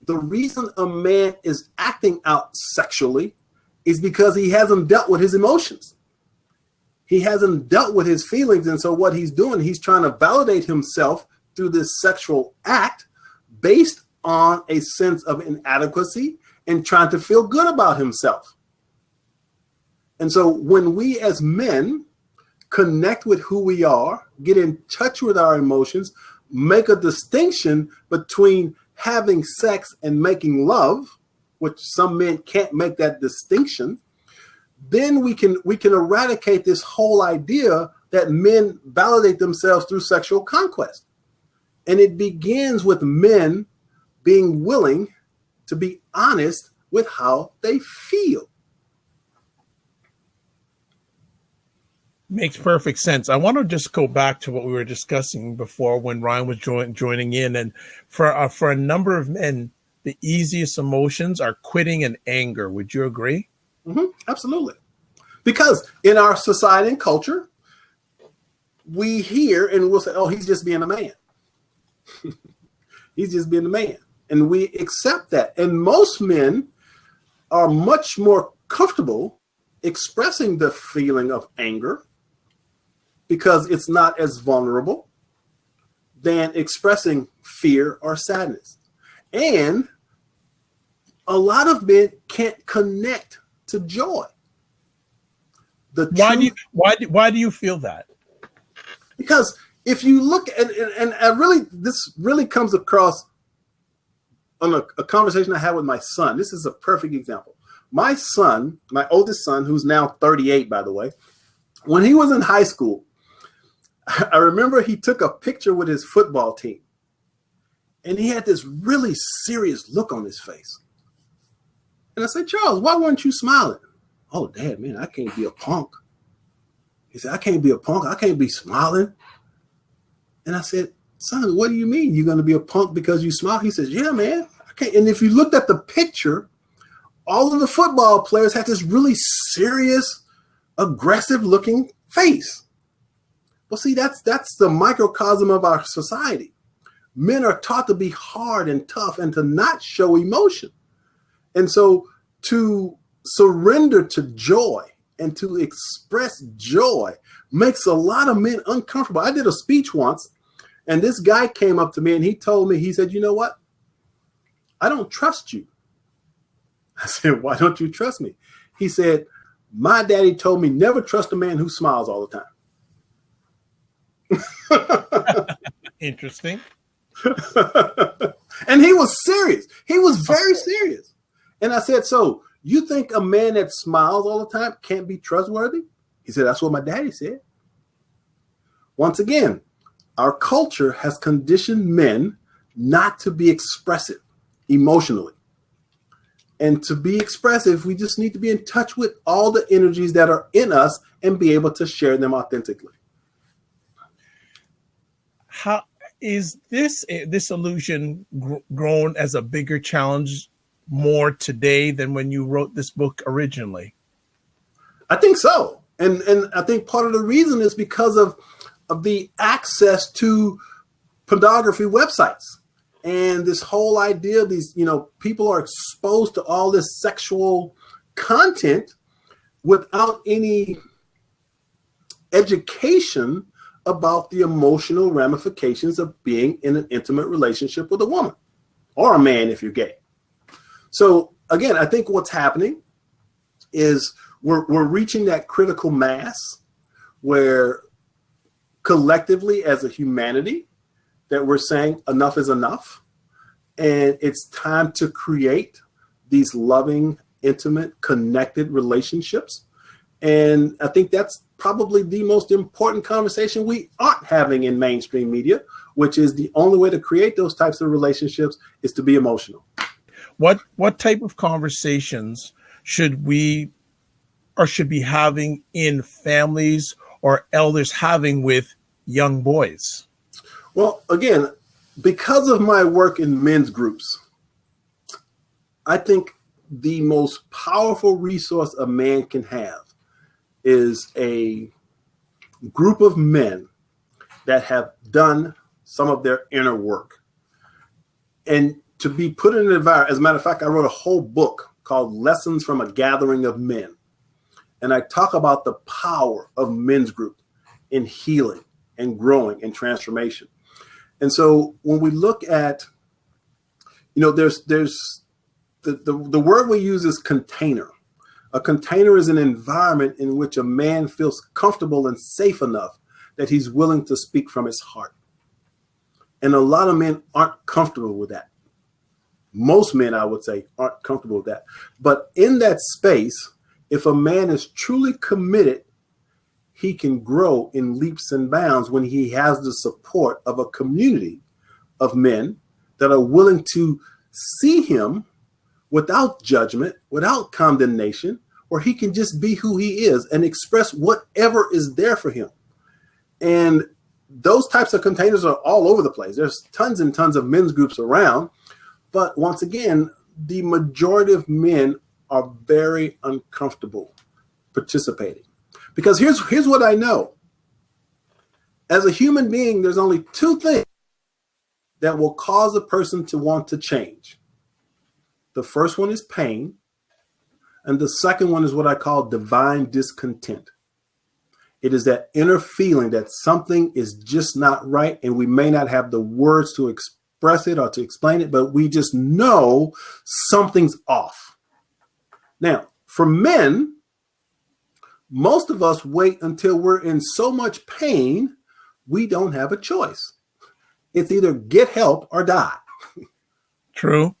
the reason a man is acting out sexually is because he hasn't dealt with his emotions. He hasn't dealt with his feelings. And so what he's doing, he's trying to validate himself through this sexual act based on a sense of inadequacy and trying to feel good about himself. And so when we as men connect with who we are, get in touch with our emotions, make a distinction between having sex and making love, which some men can't make that distinction, then we can eradicate this whole idea that men validate themselves through sexual conquest. And it begins with men being willing to be honest with how they feel. Makes perfect sense. I want to just go back to what we were discussing before when Ryan was joining in. And for a number of men, the easiest emotions are quitting and anger. Would you agree? Mm-hmm, absolutely. Because in our society and culture, we hear and we'll say, oh, he's just being a man. He's just being a man. And we accept that. And most men are much more comfortable expressing the feeling of anger because it's not as vulnerable than expressing fear or sadness. And a lot of men can't connect to joy. Why do you feel that? Because if you look at, and I really, this really comes across on a conversation I had with my son. This is a perfect example. My son, my oldest son, who's now 38, by the way, when he was in high school, I remember he took a picture with his football team. And he had this really serious look on his face. And I said, Charles, why weren't you smiling? Oh, Dad, man, I can't be a punk. He said, I can't be a punk. I can't be smiling. And I said, son, what do you mean you're going to be a punk because you smile? He says, yeah, man. I can't. And if you looked at the picture, all of the football players had this really serious, aggressive looking face. Well, see, that's the microcosm of our society. Men are taught to be hard and tough and to not show emotion. And so to surrender to joy and to express joy makes a lot of men uncomfortable. I did a speech once, and this guy came up to me and he told me, he said, you know what? I don't trust you. I said, why don't you trust me? He said, my daddy told me never trust a man who smiles all the time. Interesting. And he was serious. He was very serious. And I said, so you think a man that smiles all the time can't be trustworthy? He said, that's what my daddy said. Once again, our culture has conditioned men not to be expressive emotionally. And to be expressive, we just need to be in touch with all the energies that are in us and be able to share them authentically. How is this illusion grown as a bigger challenge more today than when you wrote this book originally? I think so. And I think part of the reason is because of the access to pornography websites and this whole idea, these, people are exposed to all this sexual content without any education about the emotional ramifications of being in an intimate relationship with a woman or a man if you're gay. So again, I think what's happening is we're reaching that critical mass where collectively as a humanity that we're saying enough is enough. And it's time to create these loving, intimate, connected relationships. And I think that's probably the most important conversation we aren't having in mainstream media, which is the only way to create those types of relationships is to be emotional. What type of conversations should we or should be having in families or elders having with young boys? Well, again, because of my work in men's groups, I think the most powerful resource a man can have is a group of men that have done some of their inner work. And to be put in an environment, as a matter of fact, I wrote a whole book called Lessons from a Gathering of Men. And I talk about the power of men's group in healing and growing and transformation. And so when we look at, there's the word we use is container. A container is an environment in which a man feels comfortable and safe enough that he's willing to speak from his heart. And a lot of men aren't comfortable with that. Most men, I would say, aren't comfortable with that. But in that space, if a man is truly committed, he can grow in leaps and bounds when he has the support of a community of men that are willing to see him without judgment, without condemnation, or he can just be who he is and express whatever is there for him. And those types of containers are all over the place. There's tons and tons of men's groups around. But once again, the majority of men are very uncomfortable participating. Because here's what I know. As a human being, there's only two things that will cause a person to want to change. The first one is pain. And the second one is what I call divine discontent. It is that inner feeling that something is just not right, and we may not have the words to express it or to explain it, but we just know something's off. Now, for men, most of us wait until we're in so much pain, we don't have a choice. It's either get help or die. True.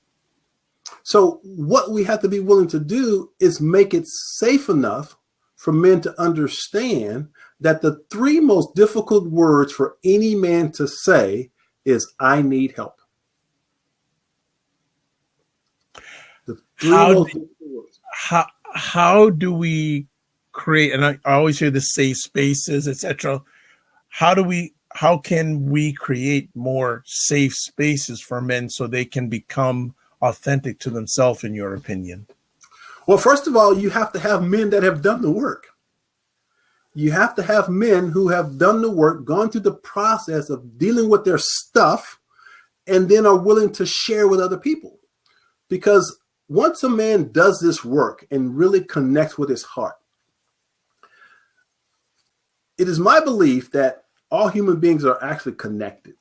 So what we have to be willing to do is make it safe enough for men to understand that the three most difficult words for any man to say is, I need help. The three most difficult words. How do we create, and I always hear the safe spaces, etc. How can we create more safe spaces for men so they can become authentic to themselves, in your opinion? Well, first of all, you have to have men that have done the work. You have to have men who have done the work, gone through the process of dealing with their stuff, and then are willing to share with other people. Because once a man does this work and really connects with his heart, it is my belief that all human beings are actually connected.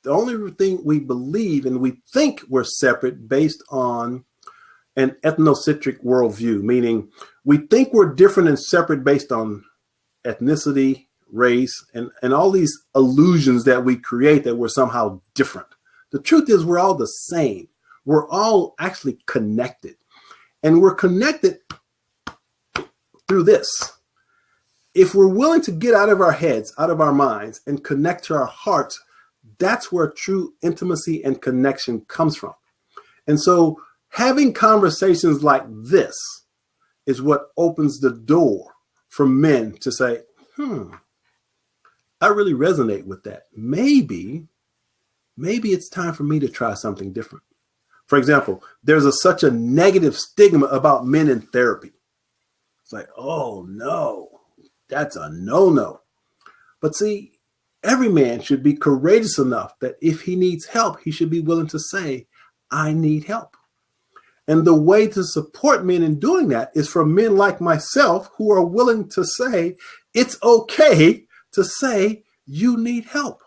The only thing we believe and we think we're separate based on an ethnocentric worldview, meaning we think we're different and separate based on ethnicity, race, and all these illusions that we create that we're somehow different. The truth is we're all the same. We're all actually connected. And we're connected through this. If we're willing to get out of our heads, out of our minds, and connect to our hearts, that's where true intimacy and connection comes from. And so having conversations like this is what opens the door for men to say, I really resonate with that. Maybe it's time for me to try something different. For example, there's such a negative stigma about men in therapy. It's like, oh no, that's a no-no. But see, every man should be courageous enough that if he needs help, he should be willing to say, I need help. And the way to support men in doing that is for men like myself who are willing to say, it's okay to say you need help.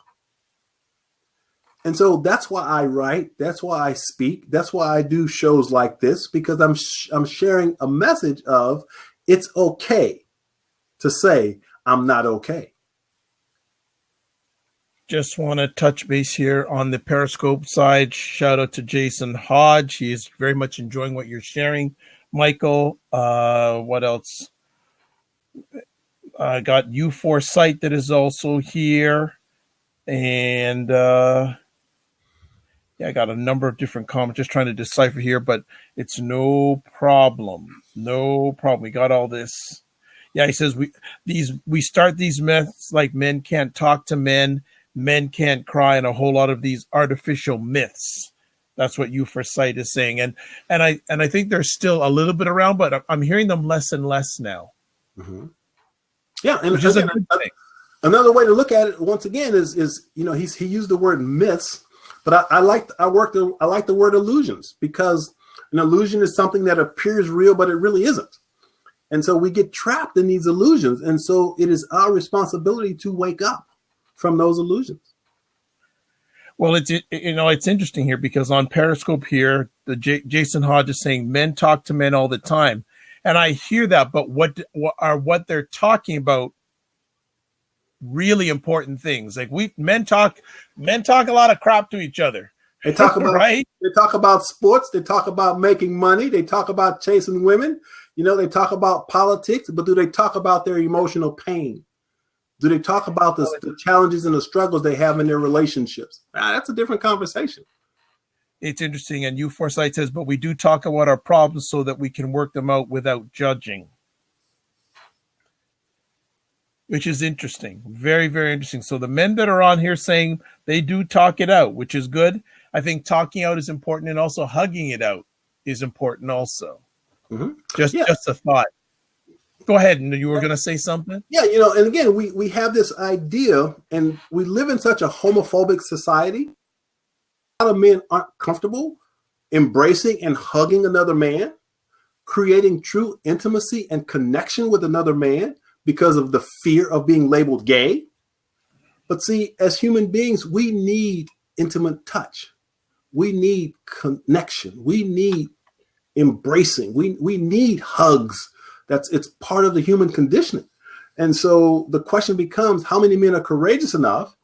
And so that's why I write. That's why I speak. That's why I do shows like this, because I'm sharing a message of it's okay to say I'm not okay. Just want to touch base here on the Periscope side. Shout out to Jason Hodge. He is very much enjoying what you're sharing. Michael, what else? I got U4 Sight that is also here. And I got a number of different comments, just trying to decipher here, but it's no problem. No problem. We got all this. Yeah, he says we start these myths like men can't talk to men. Men can't cry, and a whole lot of these artificial myths. That's what U4 Sight is saying, and I think they're still a little bit around, but I'm hearing them less and less now. Mm-hmm. Yeah, and which is a good thing. Another way to look at it, once again, is he used the word myths, but I like the word illusions, because an illusion is something that appears real, but it really isn't. And so we get trapped in these illusions. And so it is our responsibility to wake up from those illusions. Well, it's interesting here because on Periscope here, Jason Hodge is saying men talk to men all the time, and I hear that. But what they're talking about? Really important things. Like men talk a lot of crap to each other. They talk about right. They talk about sports. They talk about making money. They talk about chasing women. They talk about politics. But do they talk about their emotional pain? Do they talk about the challenges and the struggles they have in their relationships? That's a different conversation. It's interesting. And U Foresight says, but we do talk about our problems so that we can work them out without judging. Which is interesting. Very, very interesting. So the men that are on here saying they do talk it out, which is good. I think talking out is important, and also hugging it out is important also. Mm-hmm. Just a thought. Go ahead. You were going to say something? Yeah, and again, we have this idea, and we live in such a homophobic society. A lot of men aren't comfortable embracing and hugging another man, creating true intimacy and connection with another man because of the fear of being labeled gay. But see, as human beings, we need intimate touch. We need connection. We need embracing. We need hugs. It's part of the human conditioning. And so the question becomes, how many men are courageous enough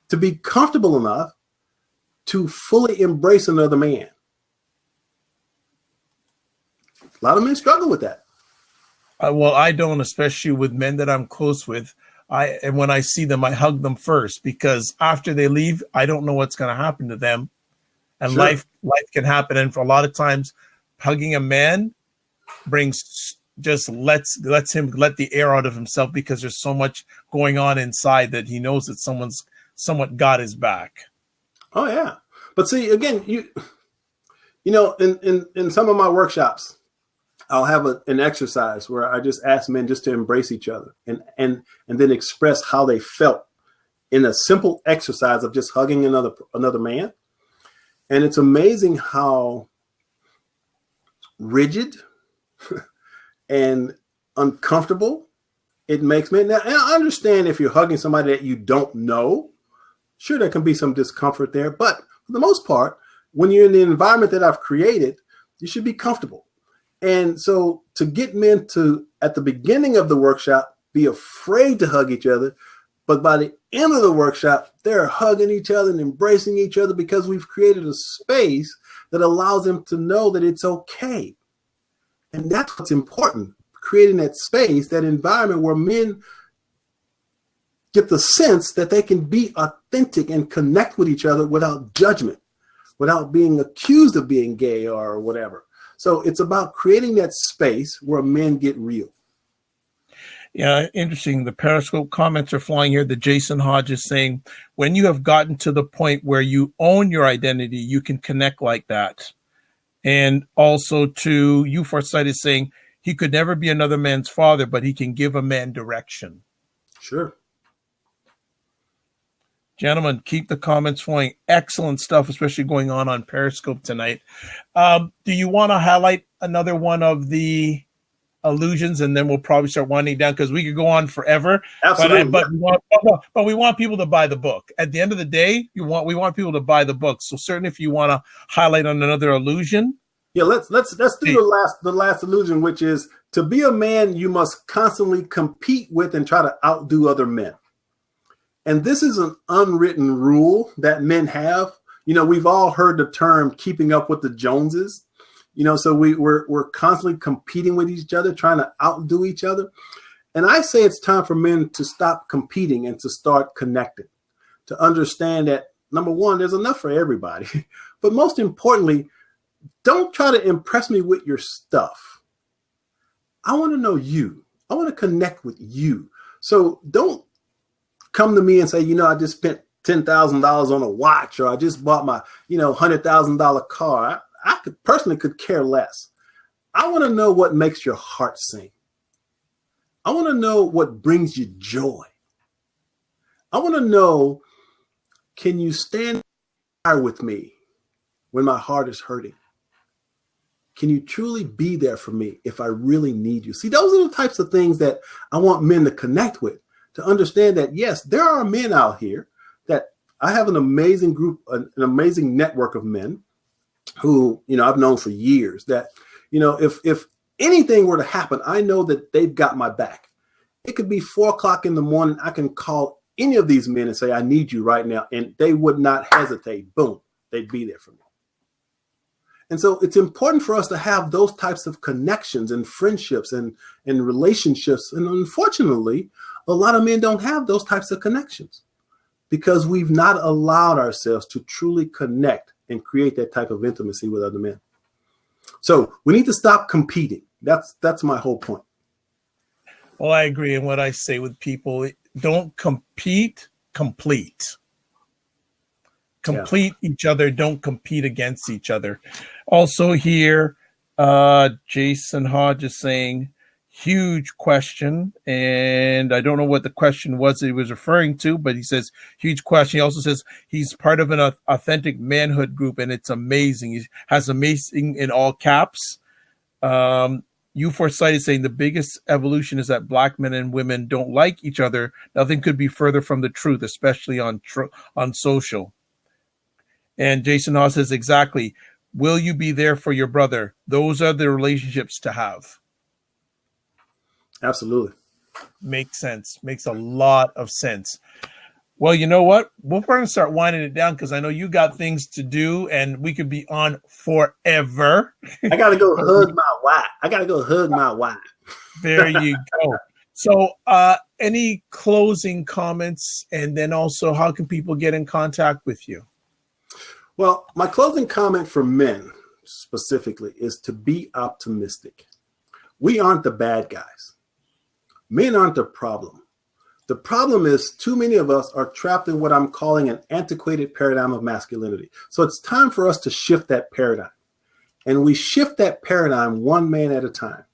to be comfortable enough to fully embrace another man? A lot of men struggle with that. Well, I don't, especially with men that I'm close with. And when I see them, I hug them first, because after they leave, I don't know what's going to happen to them. And sure, life can happen. And for a lot of times, hugging a man lets him let the air out of himself, because there's so much going on inside that he knows that someone's somewhat got his back. Oh yeah. But see, again, in some of my workshops, I'll have an exercise where I just ask men just to embrace each other and then express how they felt in a simple exercise of just hugging another man. And it's amazing how rigid and uncomfortable it makes men. Now, I understand if you're hugging somebody that you don't know, sure, there can be some discomfort there. But for the most part, when you're in the environment that I've created, you should be comfortable. And so to get men to, at the beginning of the workshop, be afraid to hug each other, but by the end of the workshop, they're hugging each other and embracing each other, because we've created a space that allows them to know that it's okay. And that's what's important, creating that space, that environment where men get the sense that they can be authentic and connect with each other without judgment, without being accused of being gay or whatever. So it's about creating that space where men get real. Yeah, interesting. The Periscope comments are flying here. The Jason Hodge is saying, when you have gotten to the point where you own your identity, you can connect like that. And also to you, Foresight is saying, he could never be another man's father, but he can give a man direction. Sure. Gentlemen, keep the comments flowing. Excellent stuff, especially going on Periscope tonight. Do you want to highlight another one of the illusions, and then we'll probably start winding down, because we could go on forever. Absolutely. But we want people to buy the book. At the end of the day, we want people to buy the book. So certainly, if you want to highlight on another illusion. Yeah, let's do the last illusion, which is, to be a man, you must constantly compete with and try to outdo other men. And this is an unwritten rule that men have. We've all heard the term keeping up with the Joneses. So we're constantly competing with each other, trying to outdo each other. And I say it's time for men to stop competing and to start connecting, to understand that, number one, there's enough for everybody. But most importantly, don't try to impress me with your stuff. I want to know you. I want to connect with you. So don't come to me and say, I just spent $10,000 on a watch, or I just bought my, $100,000 car. I could care less. I want to know what makes your heart sing. I want to know what brings you joy. I want to know, can you stand with me when my heart is hurting? Can you truly be there for me if I really need you? See, those are the types of things that I want men to connect with, to understand that, yes, there are men out here that I have an amazing group, an amazing network of men who, I've known for years that, if anything were to happen, I know that they've got my back. It could be 4:00 in the morning. I can call any of these men and say, I need you right now. And they would not hesitate. Boom, they'd be there for me. And so it's important for us to have those types of connections and friendships and relationships. And unfortunately, a lot of men don't have those types of connections because we've not allowed ourselves to truly connect and create that type of intimacy with other men. So we need to stop competing. That's my whole point. Well, I agree. And what I say with people, don't compete, complete. Complete each other. Don't compete against each other. Also here, Jason Hodge is saying, huge question. And I don't know what the question was that he was referring to, but he says, huge question. He also says he's part of an authentic manhood group, and it's amazing. He has amazing in all caps. U4Sight is saying the biggest evolution is that black men and women don't like each other. Nothing could be further from the truth, especially on social. And Jason Haas says, exactly. Will you be there for your brother? Those are the relationships to have. Absolutely. Makes sense. Makes a lot of sense. Well, you know what? We're going to start winding it down because I know you got things to do and we could be on forever. I got to go hug my wife. There you go. So any closing comments, and then also how can people get in contact with you? Well, my closing comment for men specifically is to be optimistic. We aren't the bad guys. Men aren't the problem. The problem is too many of us are trapped in what I'm calling an antiquated paradigm of masculinity. So it's time for us to shift that paradigm. And we shift that paradigm one man at a time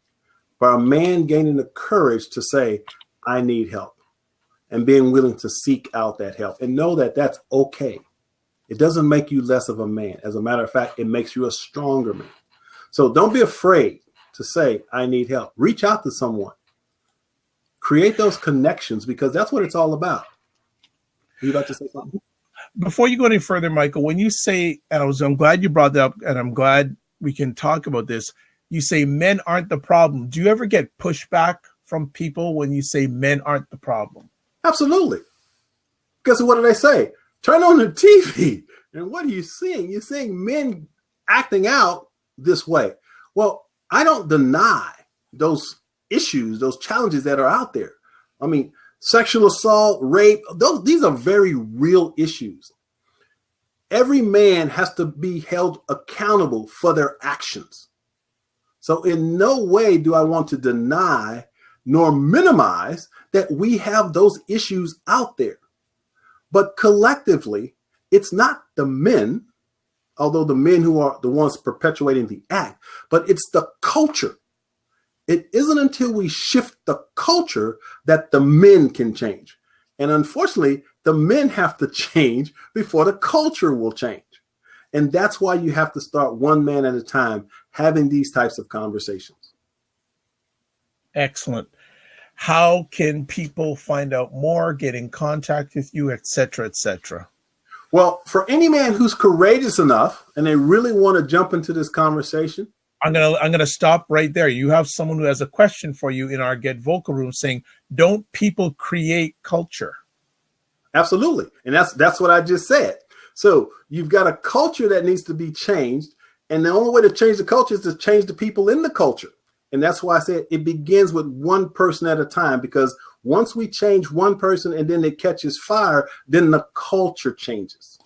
by a man gaining the courage to say, I need help, and being willing to seek out that help and know that that's okay. It doesn't make you less of a man. As a matter of fact, it makes you a stronger man. So don't be afraid to say, I need help. Reach out to someone. Create those connections, because that's what it's all about. You about to say something? Before you go any further, Michael, when you say, and I'm glad you brought that up, and I'm glad we can talk about this, you say men aren't the problem. Do you ever get pushback from people when you say men aren't the problem? Absolutely. Because what do they say? Turn on the TV, and what are you seeing? You're seeing men acting out this way. Well, I don't deny those issues, those challenges that are out there. I mean, sexual assault, rape, these are very real issues. Every man has to be held accountable for their actions. So in no way do I want to deny nor minimize that we have those issues out there. But collectively, it's not the men, although the men who are the ones perpetuating the act, but it's the culture. It isn't until we shift the culture that the men can change. And unfortunately, the men have to change before the culture will change. And that's why you have to start one man at a time having these types of conversations. Excellent. How can people find out more, get in contact with you, et cetera, et cetera? Well, for any man who's courageous enough and they really want to jump into this conversation, I'm gonna stop right there. You have someone who has a question for you in our Get Vocal room saying, don't people create culture? Absolutely. And that's what I just said. So you've got a culture that needs to be changed. And the only way to change the culture is to change the people in the culture. And that's why I said it begins with one person at a time, because once we change one person and then it catches fire, then the culture changes.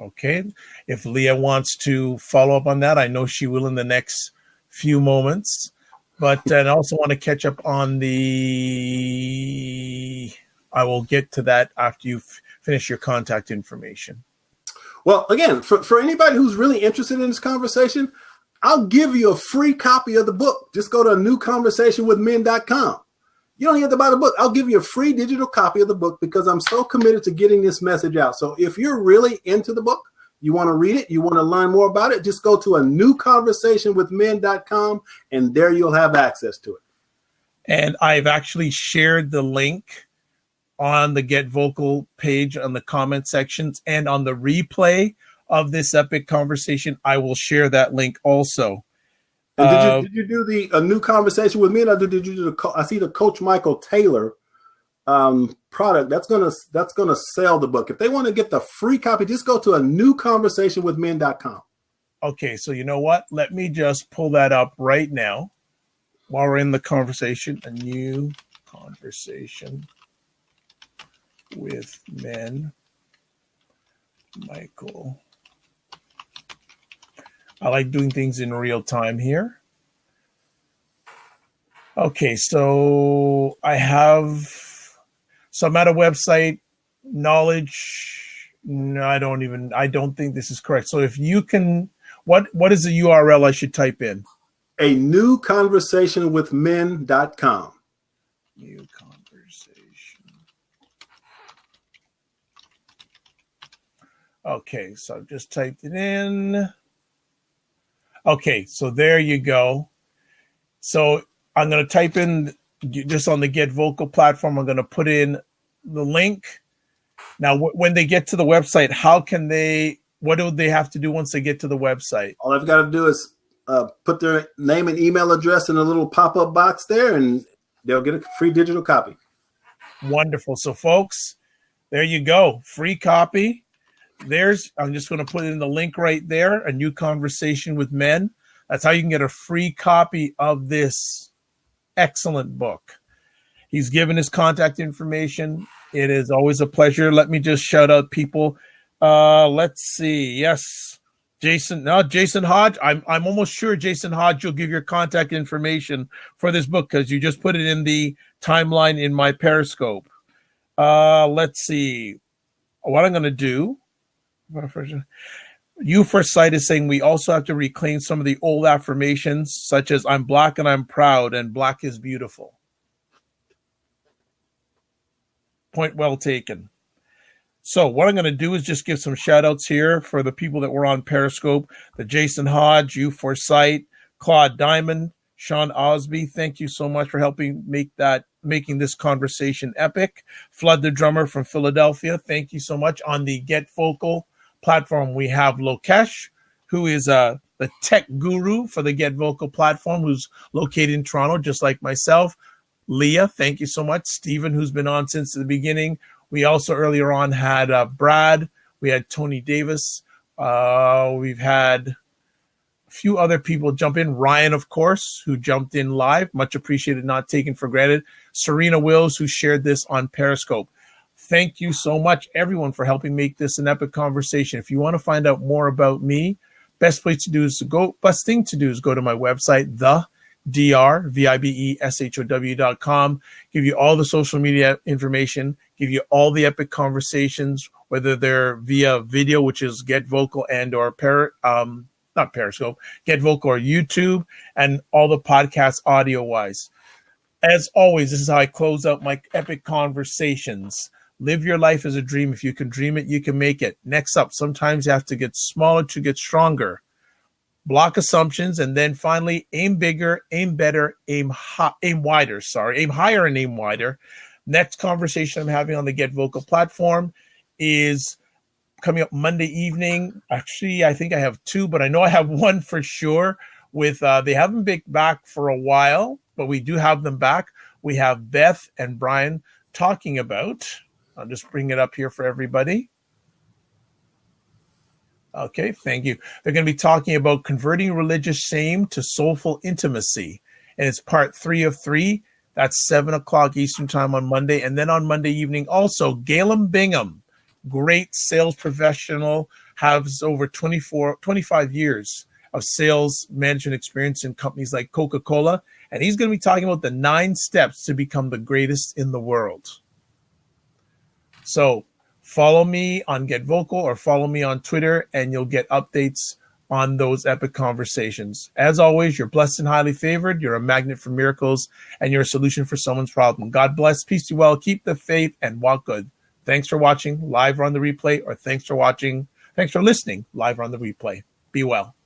Okay. If Leah wants to follow up on that, I know she will in the next few moments. But I also want to catch up on I will get to that after you finish your contact information. Well, again, for anybody who's really interested in this conversation, I'll give you a free copy of the book. Just go to newconversationwithmen.com. You don't have to buy the book. I'll give you a free digital copy of the book because I'm so committed to getting this message out. So if you're really into the book, you want to read it, you want to learn more about it, just go to a newconversationwithmen.com, and there you'll have access to it. And I've actually shared the link on the Get Vocal page on the comment sections, and on the replay of this epic conversation, I will share that link also. And did you do a new conversation with me? Or did you do I see the Coach Michael Taylor product that's gonna sell the book. If they want to get the free copy, just go to a newconversationwithmen.com. Okay, so you know what? Let me just pull that up right now while we're in the conversation. A new conversation with men. Michael. I like doing things in real time here. Okay, so I'm at a website, knowledge. No, I don't think this is correct. So if you can, what is the URL I should type in? A newconversationwithmen.com. New conversation. Okay, so I've just typed it in. Okay, so there you go. So I'm going to type in, just on the Get Vocal platform, I'm going to put in the link. Now, when they get to the website, what do they have to do once they get to the website? All I've got to do is put their name and email address in a little pop-up box there, and they'll get a free digital copy. Wonderful. So, folks, there you go. Free copy. I'm just going to put in the link right there, A New Conversation with Men. That's how you can get a free copy of this excellent book. He's given his contact information. It is always a pleasure. Let me just shout out people. Let's see. Yes, Jason Hodge. I'm almost sure, Jason Hodge, you'll give your contact information for this book because you just put it in the timeline in my Periscope. Let's see. What I'm going to do. You First Sight is saying we also have to reclaim some of the old affirmations, such as I'm black and I'm proud and black is beautiful. Point well taken. So what I'm going to do is just give some shout outs here for the people that were on Periscope. The Jason Hodge, You Foresight, Claude Diamond, Sean Osby. Thank you so much for helping making this conversation epic. Flood the Drummer from Philadelphia. Thank you so much. On the Get Vocal platform, we have Lokesh, who is the tech guru for the Get Vocal platform, who's located in Toronto, just like myself. Leah, thank you so much. Stephen, who's been on since the beginning. We also earlier on had Brad. We had Tony Davis. We've had a few other people jump in. Ryan, of course, who jumped in live. Much appreciated, not taken for granted. Serena Wills, who shared this on Periscope. Thank you so much, everyone, for helping make this an epic conversation. If you want to find out more about me, best thing to do is go to my website, thedrvibeshow.com. Give you all the social media information, give you all the epic conversations, whether they're via video, which is Get Vocal and or not Periscope, Get Vocal or YouTube, and all the podcasts audio-wise. As always, this is how I close out my epic conversations. Live your life as a dream. If you can dream it, you can make it. Next up, sometimes you have to get smaller to get stronger. Block assumptions, and then finally, aim bigger, aim better, aim wider. Aim higher and aim wider. Next conversation I'm having on the Get Vocal platform is coming up Monday evening. Actually, I think I have two, but I know I have one for sure. They haven't been back for a while, but we do have them back. We have Beth and Brian talking about. I'll just bring it up here for everybody. Okay, thank you. They're going to be talking about converting religious shame to soulful intimacy. And it's part 3 of 3. That's 7 o'clock Eastern time on Monday. And then on Monday evening, also, Galen Bingham, great sales professional, has over 25 years of sales management experience in companies like Coca-Cola. And he's going to be talking about the 9 steps to become the greatest in the world. So follow me on Get Vocal or follow me on Twitter, and you'll get updates on those epic conversations. As always, you're blessed and highly favored. You're a magnet for miracles, and you're a solution for someone's problem. God bless. Peace to you well. Keep the faith and walk good. Thanks for watching live or on the replay, or thanks for watching Thanks for listening live on the replay. Be well.